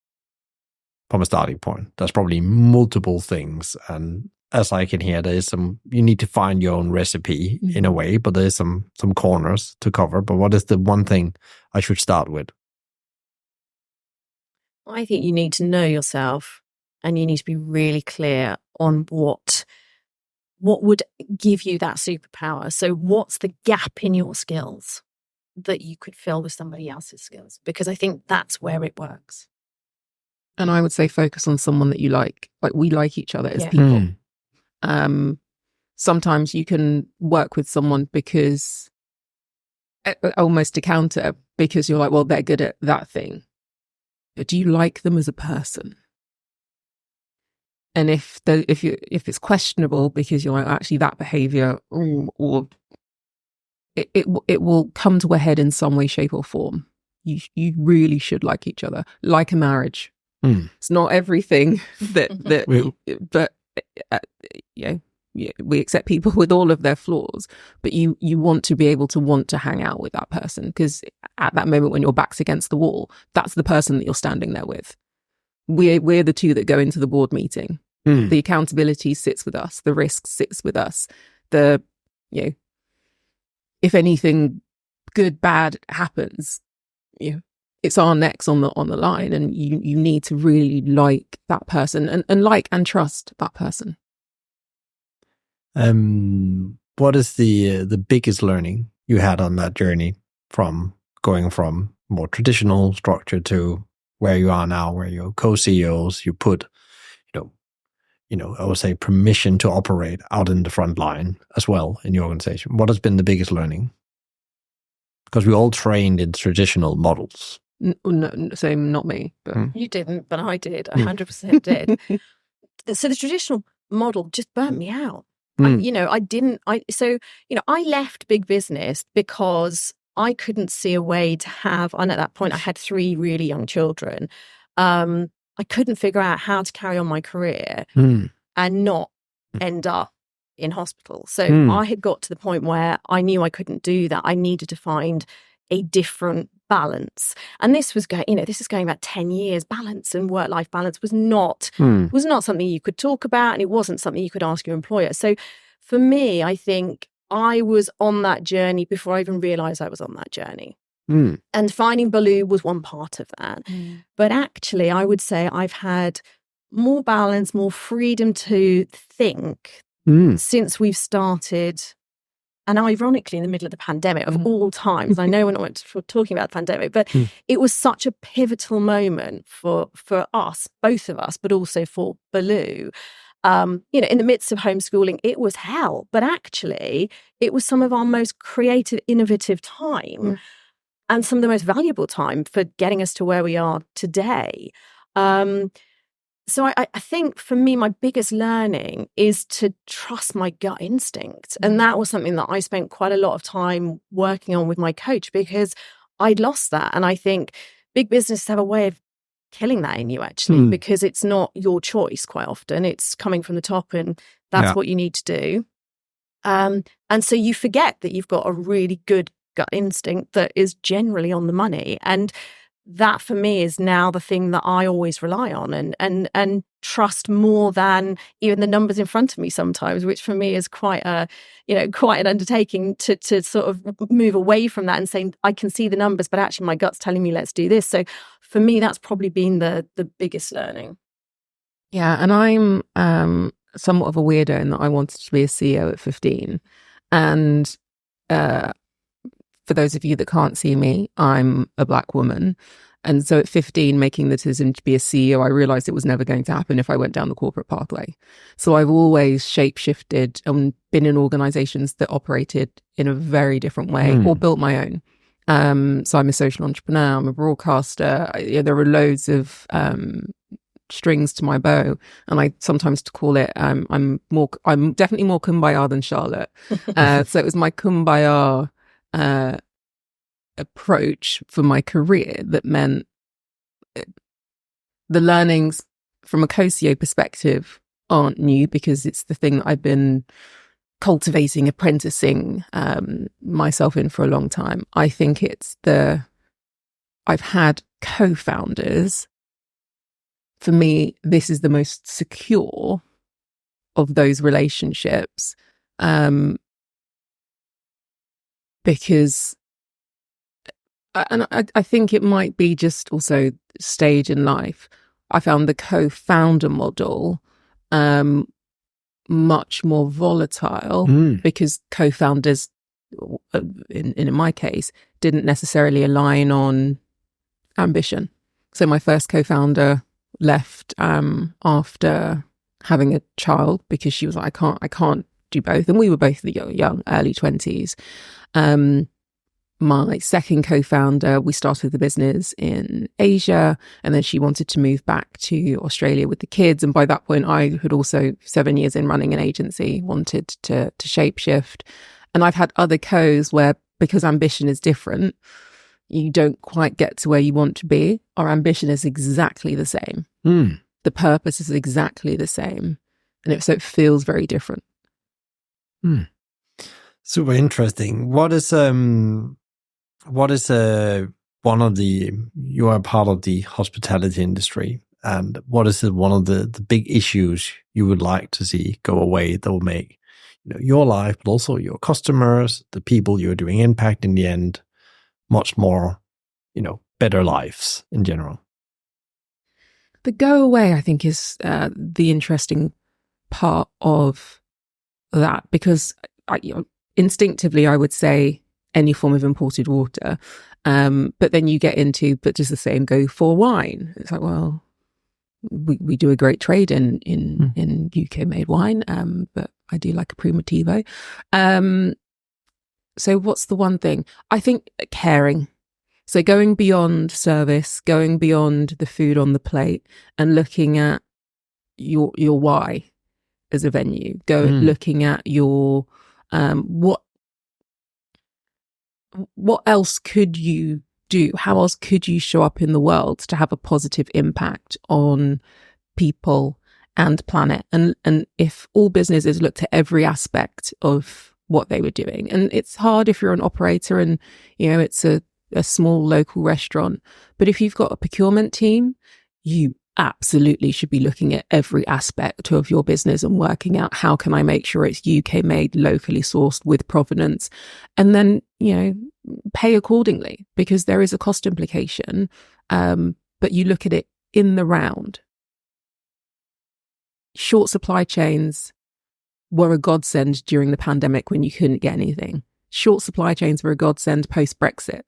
[SPEAKER 1] from a starting point? There's probably multiple things, and as I can hear, there's you need to find your own recipe in a way, but there's some corners to cover. But what is the one thing I should start with?
[SPEAKER 3] I think you need to know yourself, and you need to be really clear on what would give you that superpower. So what's the gap in your skills that you could fill with somebody else's skills? Because I think that's where it works.
[SPEAKER 2] And I would say focus on someone that you like. Like, we like each other as people. Sometimes you can work with someone because almost to counter, because you're like, well, they're good at that thing. But do you like them as a person? And if it's questionable because you're like, actually that behavior, or it will come to a head in some way, shape or form. You really should like each other, like a marriage. It's not everything but we accept people with all of their flaws, but you want to be able to want to hang out with that person, because at that moment when your back's against the wall, that's the person that you're standing there with. We're the two that go into the board meeting. The accountability sits with us. The risk sits with us. If anything good, bad happens, it's our necks on the line, and you need to really like that person and like and trust that person.
[SPEAKER 1] What is the biggest learning you had on that journey, from going from more traditional structure to where you are now, where you're co-CEOs, you put, I would say permission to operate out in the front line as well in your organization? What has been the biggest learning? Because we all trained in traditional models.
[SPEAKER 2] No, so not me. But
[SPEAKER 3] You didn't, but I did. 100% did. So the traditional model just burnt me out. I left big business because I couldn't see a way to have, and at that point I had 3 really young children. I couldn't figure out how to carry on my career and not end up in hospital. So I had got to the point where I knew I couldn't do that. I needed to find a different balance. And this is going back 10 years. Balance and work-life balance was not something you could talk about, and it wasn't something you could ask your employer. So for me, I think I was on that journey before I even realized I was on that journey. And finding BELU was one part of that. But actually, I would say I've had more balance, more freedom to think since we've started. And ironically, in the middle of the pandemic of all times, I know we're not talking about the pandemic, but it was such a pivotal moment for us, both of us, but also for BELU. In the midst of homeschooling, it was hell. But actually, it was some of our most creative, innovative time and some of the most valuable time for getting us to where we are today. So I think for me, my biggest learning is to trust my gut instinct. And that was something that I spent quite a lot of time working on with my coach, because I'd lost that. And I think big businesses have a way of killing that in you, actually, because it's not your choice quite often. It's coming from the top, and that's what you need to do. And so you forget that you've got a really good gut instinct that is generally on the money. And that for me is now the thing that I always rely on and trust more than even the numbers in front of me sometimes, which for me is quite an undertaking to sort of move away from that and saying, I can see the numbers, but actually my gut's telling me let's do this. So for me, that's probably been the biggest learning.
[SPEAKER 2] Yeah. And I'm somewhat of a weirdo in that I wanted to be a CEO at 15. And for those of you that can't see me, I'm a Black woman. And so at 15, making the decision to be a CEO, I realized it was never going to happen if I went down the corporate pathway. So I've always shape-shifted and been in organizations that operated in a very different way or built my own. So I'm a social entrepreneur, I'm a broadcaster. There are loads of strings to my bow, and I sometimes call it I'm definitely more kumbaya than Charlotte. So it was my kumbaya approach for my career that meant the learnings from a co-CEO perspective aren't new, because it's the thing that I've been cultivating, apprenticing myself in for a long time. I think I've had co-founders. For me, this is the most secure of those relationships, because, and I think it might be just also stage in life. I found the co-founder model much more volatile because co-founders, in my case, didn't necessarily align on ambition. So my first co-founder left after having a child because she was like, I can't do both. And we were both young, early 20s. My second co-founder, we started the business in Asia, and then she wanted to move back to Australia with the kids. And by that point, I had also, 7 years in running an agency, wanted to shapeshift. And I've had other co's where, because ambition is different, you don't quite get to where you want to be. Our ambition is exactly the same. The purpose is exactly the same. And so it feels very different.
[SPEAKER 1] Super interesting. What is one of the, you are part of the hospitality industry, and what is one of the big issues you would like to see go away that will make your life, but also your customers, the people you're doing impact in the end, much more, better lives in general?
[SPEAKER 2] The go away, I think, is the interesting part of that, because instinctively I would say any form of imported water, but then you get into, but does the same go for wine? It's like, well, we do a great trade in UK made wine, but I do like a Primitivo. So what's the one thing? I think caring. So going beyond service, going beyond the food on the plate, and looking at your why as a venue. Looking at your what else could you do? How else could you show up in the world to have a positive impact on people and planet? And if all businesses looked at every aspect of what they were doing, and it's hard if you're an operator and it's a small local restaurant, but if you've got a procurement team, you absolutely should be looking at every aspect of your business and working out how can I make sure it's UK made, locally sourced with provenance, and then, pay accordingly, because there is a cost implication. But you look at it in the round. Short supply chains were a godsend during the pandemic when you couldn't get anything. Short supply chains were a godsend post-Brexit.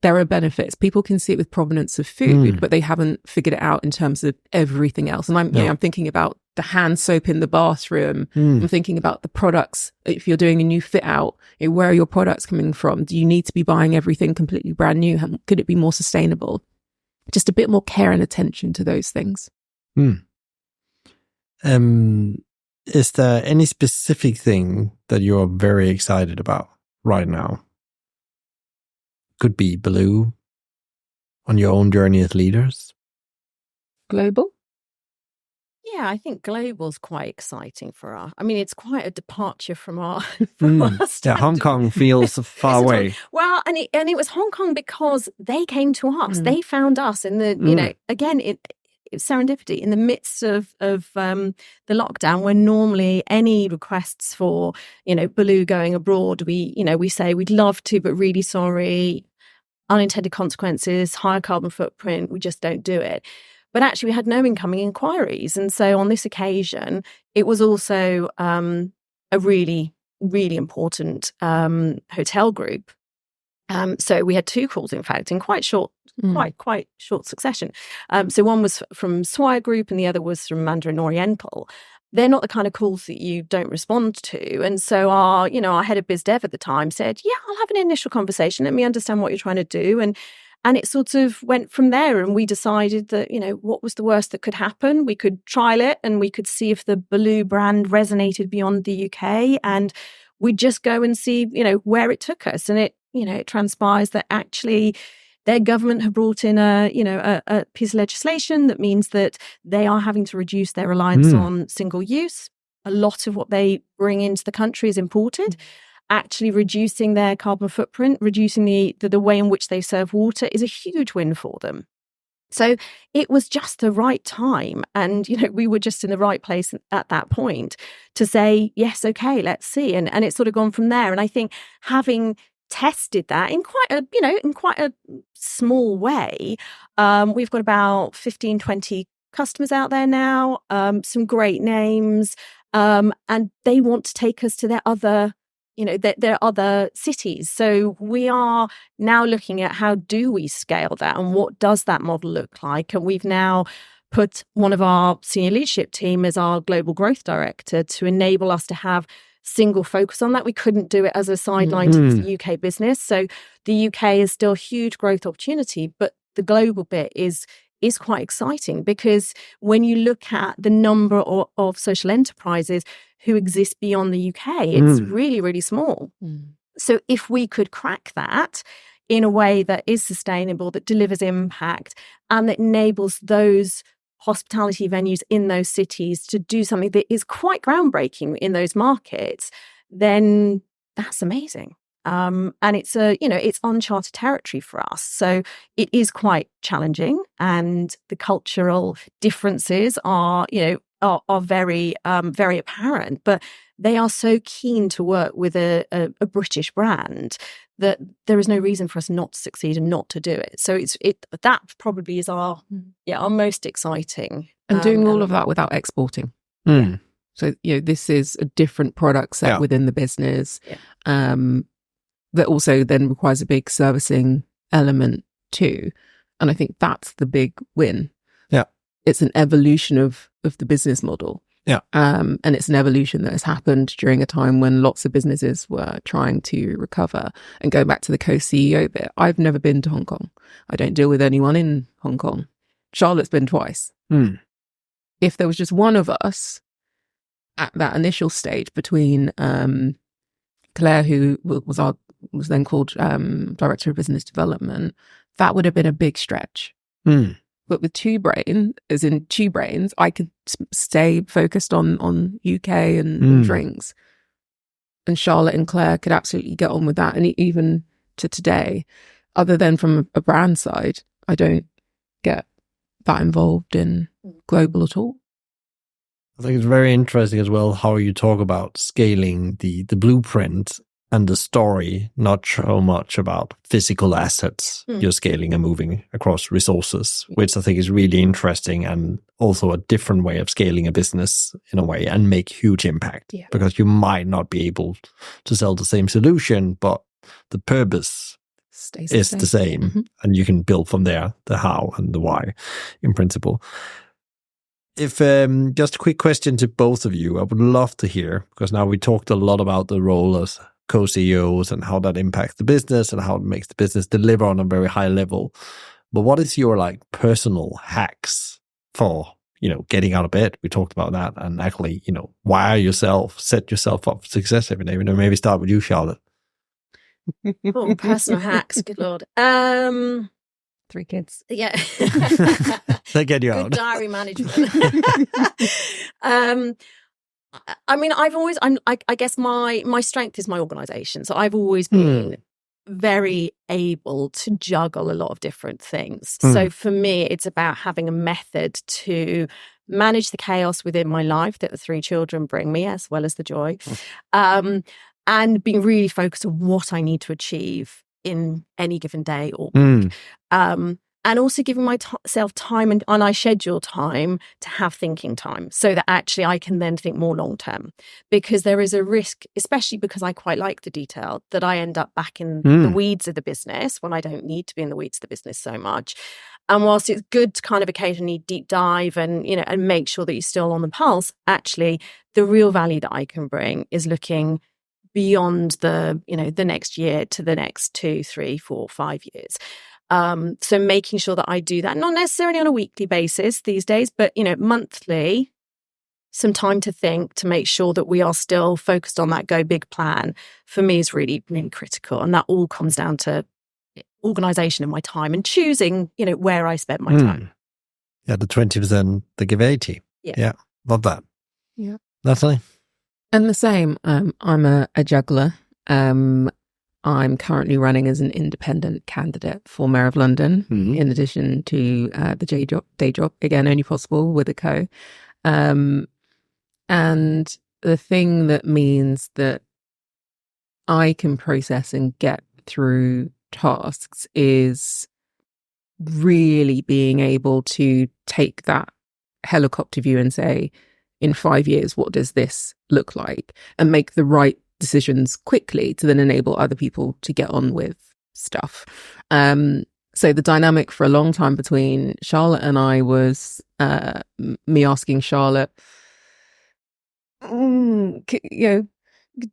[SPEAKER 2] There are benefits. People can see it with provenance of food, but they haven't figured it out in terms of everything else. And I'm thinking about the hand soap in the bathroom. I'm thinking about the products. If you're doing a new fit out, where are your products coming from? Do you need to be buying everything completely brand new? Could it be more sustainable? Just a bit more care and attention to those things.
[SPEAKER 1] Is there any specific thing that you're very excited about right now? Could be BELU, on your own journey as leaders.
[SPEAKER 2] Global?
[SPEAKER 3] Yeah, I think global's quite exciting for us. I mean, it's quite a departure from our
[SPEAKER 1] Hong Kong feels far away.
[SPEAKER 3] Well, and it was Hong Kong because they came to us. They found us in the, again, it's serendipity in the midst of the lockdown, when normally any requests for, BELU going abroad, we say we'd love to, but really sorry, unintended consequences, higher carbon footprint, we just don't do it. But actually we had no incoming inquiries. And so on this occasion, it was also a really, really important hotel group. So we had 2 calls, in fact, in quite short succession. So one was from Swire Group and the other was from Mandarin Oriental. They're not the kind of calls that you don't respond to. And so our head of biz dev at the time said, yeah, I'll have an initial conversation. Let me understand what you're trying to do. And it sort of went from there. And we decided that, what was the worst that could happen? We could trial it and we could see if the BELU brand resonated beyond the UK. And we'd just go and see, where it took us. And it transpires that actually their government have brought in a piece of legislation that means that they are having to reduce their reliance on single use. A lot of what they bring into the country is imported. Actually reducing their carbon footprint, reducing the way in which they serve water is a huge win for them. So it was just the right time. And, we were just in the right place at that point to say, yes, okay, let's see. And it's sort of gone from there. And I think having tested that in quite a small way, we've got about 15, 20 customers out there now, some great names, and they want to take us to their other cities. So we are now looking at how do we scale that and what does that model look like? And we've now put one of our senior leadership team as our global growth director to enable us to have single focus on that. We couldn't do it as a sideline to the UK business. So the UK is still a huge growth opportunity, but the global bit is quite exciting, because when you look at the number of social enterprises who exist beyond the UK, it's really, really small. So if we could crack that in a way that is sustainable, that delivers impact, and that enables those hospitality venues in those cities to do something that is quite groundbreaking in those markets, then that's amazing. And it's it's uncharted territory for us. So it is quite challenging, and the cultural differences are very, very apparent, but they are so keen to work with a British brand that there is no reason for us not to succeed and not to do it. So that probably is our most exciting.
[SPEAKER 2] And doing all of that without exporting. So, this is a different product set within the business. That also then requires a big servicing element too. And I think that's the big win.
[SPEAKER 1] Yeah.
[SPEAKER 2] It's an evolution of the business model.
[SPEAKER 1] Yeah.
[SPEAKER 2] And it's an evolution that has happened during a time when lots of businesses were trying to recover. And going back to the co-CEO bit, I've never been to Hong Kong. I don't deal with anyone in Hong Kong. Charlotte's been twice. If there was just one of us at that initial stage between Claire, who was then called Director of Business Development, that would have been a big stretch. But with two brains, I could stay focused on UK and drinks. And Charlotte and Claire could absolutely get on with that. And even to today, other than from a brand side, I don't get that involved in global at all.
[SPEAKER 1] I think it's very interesting as well how you talk about scaling the blueprint and the story, not so much about physical assets you're scaling and moving across resources, which I think is really interesting and also a different way of scaling a business in a way and make huge impact.
[SPEAKER 3] Yeah.
[SPEAKER 1] Because you might not be able to sell the same solution, but the purpose is the same. And you can build from there the how and the why in principle. If just a quick question to both of you, I would love to hear, because now we talked a lot about the role as co-CEOs and how that impacts the business and how it makes the business deliver on a very high level. But what is your like personal hacks for, getting out of bed? We talked about that, and actually, wire yourself, set yourself up for success every day. Maybe start with you, Charlotte.
[SPEAKER 3] Oh, personal hacks, good Lord.
[SPEAKER 2] 3 kids.
[SPEAKER 3] Yeah.
[SPEAKER 1] They get you
[SPEAKER 3] Good
[SPEAKER 1] out.
[SPEAKER 3] diary management. I mean, I guess my strength is my organization. So I've always been very able to juggle a lot of different things. So for me, it's about having a method to manage the chaos within my life that the 3 children bring me, as well as the joy, and being really focused on what I need to achieve in any given day or week. And also giving myself time, and I schedule time to have thinking time so that actually I can then think more long term. Because there is a risk, especially because I quite like the detail, that I end up back in the weeds of the business when I don't need to be in the weeds of the business so much. And whilst it's good to kind of occasionally deep dive and, and make sure that you're still on the pulse, actually the real value that I can bring is looking beyond the next year to the next 2, 3, 4, 5 years. So making sure that I do that, not necessarily on a weekly basis these days, but, monthly, some time to think, to make sure that we are still focused on that go big plan, for me is really, really critical. And that all comes down to organization of my time and choosing, where I spend my time.
[SPEAKER 1] Yeah, the 20%, they give 80. Yeah, love that.
[SPEAKER 2] Yeah.
[SPEAKER 1] Natalie?
[SPEAKER 2] And the same, I'm a juggler. I'm currently running as an independent candidate for Mayor of London, in addition to the day job, again, only possible with a co. And the thing that means that I can process and get through tasks is really being able to take that helicopter view and say, in 5 years, what does this look like? And make the right decisions quickly to then enable other people to get on with stuff. So the dynamic for a long time between Charlotte and I was me asking Charlotte, do you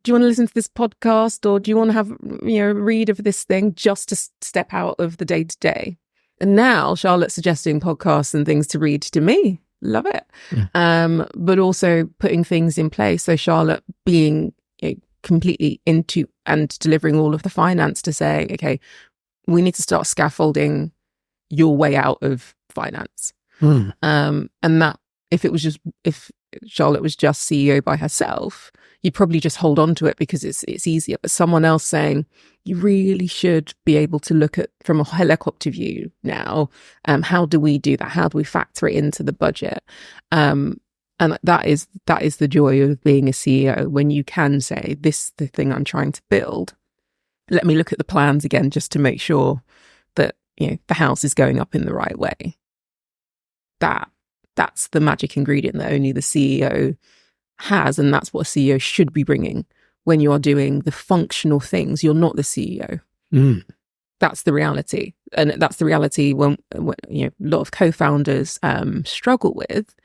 [SPEAKER 2] want to listen to this podcast, or do you want to have a read of this thing just to step out of the day to day? And now Charlotte's suggesting podcasts and things to read to me. Love it. But also putting things in place. So Charlotte being completely into and delivering all of the finance to say, okay, we need to start scaffolding your way out of finance. And that if Charlotte was just CEO by herself, you'd probably just hold on to it because it's easier. But someone else saying, you really should be able to look at from a helicopter view now. How do we do that? How do we factor it into the budget? And that is the joy of being a CEO, when you can say, this is the thing I'm trying to build. Let me look at the plans again just to make sure that the house is going up in the right way. That's the magic ingredient that only the CEO has, and that's what a CEO should be bringing when you are doing the functional things. You're not the CEO. That's the reality, and that's the reality when a lot of co-founders struggle with.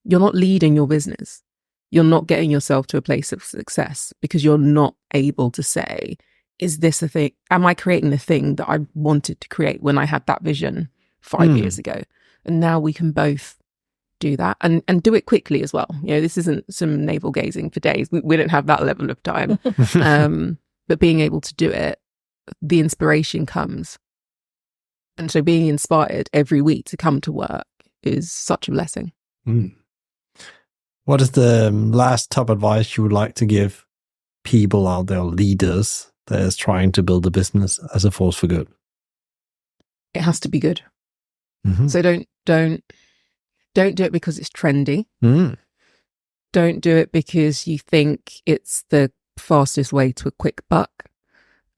[SPEAKER 2] You're not leading your business. You're not getting yourself to a place of success because you're not able to say, is this a thing? Am I creating the thing that I wanted to create when I had that vision 5 years ago? And now we can both do that and do it quickly as well. This isn't some navel gazing for days. We don't have that level of time. But being able to do it, the inspiration comes. And so being inspired every week to come to work is such a blessing.
[SPEAKER 1] What is the last top advice you would like to give people out there, leaders that is trying to build a business as a force for good?
[SPEAKER 2] It has to be good. So don't Don't do it because it's trendy. Don't do it because you think it's the fastest way to a quick buck.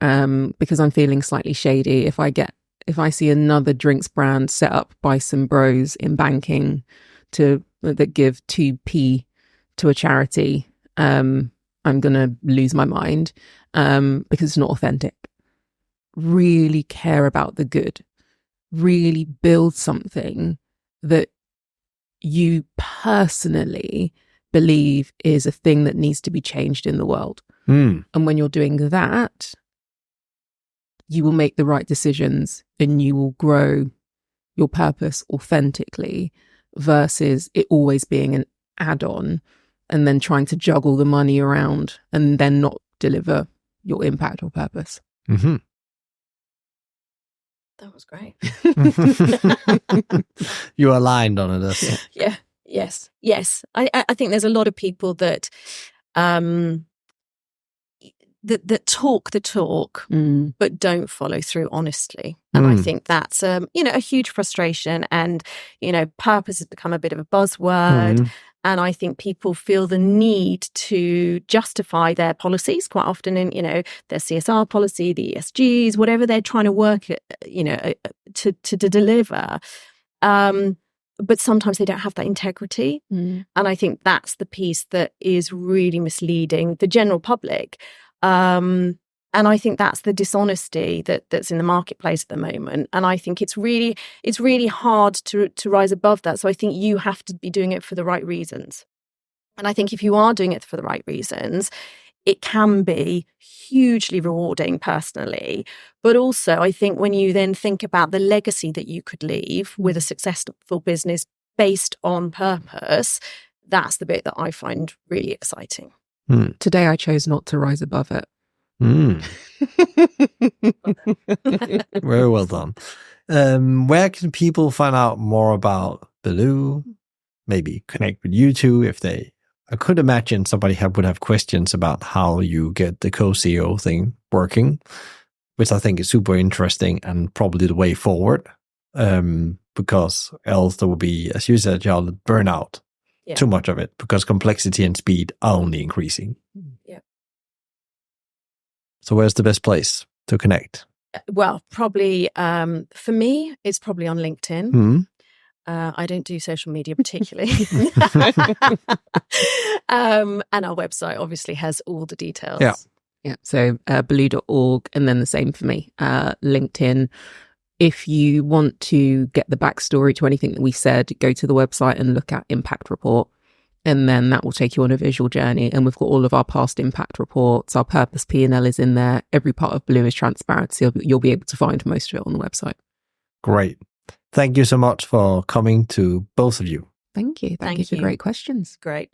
[SPEAKER 2] Because I'm feeling slightly shady. If I see another drinks brand set up by some bros in banking that give 2p to a charity, I'm going to lose my mind because it's not authentic. Really care about the good. Really build something that you personally believe is a thing that needs to be changed in the world. And when you're doing that, you will make the right decisions and you will grow your purpose authentically versus it always being an add-on and then trying to juggle the money around and then not deliver your impact or purpose.
[SPEAKER 1] Mm-hmm.
[SPEAKER 3] That was great.
[SPEAKER 1] You aligned on it.
[SPEAKER 3] Yeah. Yes. I think there's a lot of people that that talk the talk, but don't follow through honestly. And I think that's, a huge frustration. And, purpose has become a bit of a buzzword. And I think people feel the need to justify their policies quite often in, their CSR policy, the ESGs, whatever they're trying to work at, to deliver. But sometimes they don't have that integrity. And I think that's the piece that is really misleading the general public. And I think that's the dishonesty that's in the marketplace at the moment. And I think it's really hard to rise above that. So I think you have to be doing it for the right reasons. And I think if you are doing it for the right reasons, it can be hugely rewarding personally. But also, I think when you then think about the legacy that you could leave with a successful business based on purpose, that's the bit that I find really exciting.
[SPEAKER 2] Today I chose not to rise above it.
[SPEAKER 1] Very well done. Where can people find out more about BELU? Maybe connect with you two if they... I could imagine somebody would have questions about how you get the co-CEO thing working, which I think is super interesting and probably the way forward. Because else there will be, as you said, Charlotte, burnout. Yeah. Too much of it, because complexity and speed are only increasing.
[SPEAKER 3] Yeah.
[SPEAKER 1] So where's the best place to connect?
[SPEAKER 3] Well, probably for me, it's probably on LinkedIn. I don't do social media particularly. And our website obviously has all the details.
[SPEAKER 2] Yeah. So BELU.org, and then the same for me, LinkedIn. If you want to get the backstory to anything that we said, go to the website and look at Impact Report. And then that will take you on a visual journey. And we've got all of our past impact reports. Our purpose P&L is in there. Every part of BELU is transparent. So you'll be able to find most of it on the website.
[SPEAKER 1] Great. Thank you so much for coming to both of you.
[SPEAKER 2] Thank you. Thank you for great questions.
[SPEAKER 3] Great.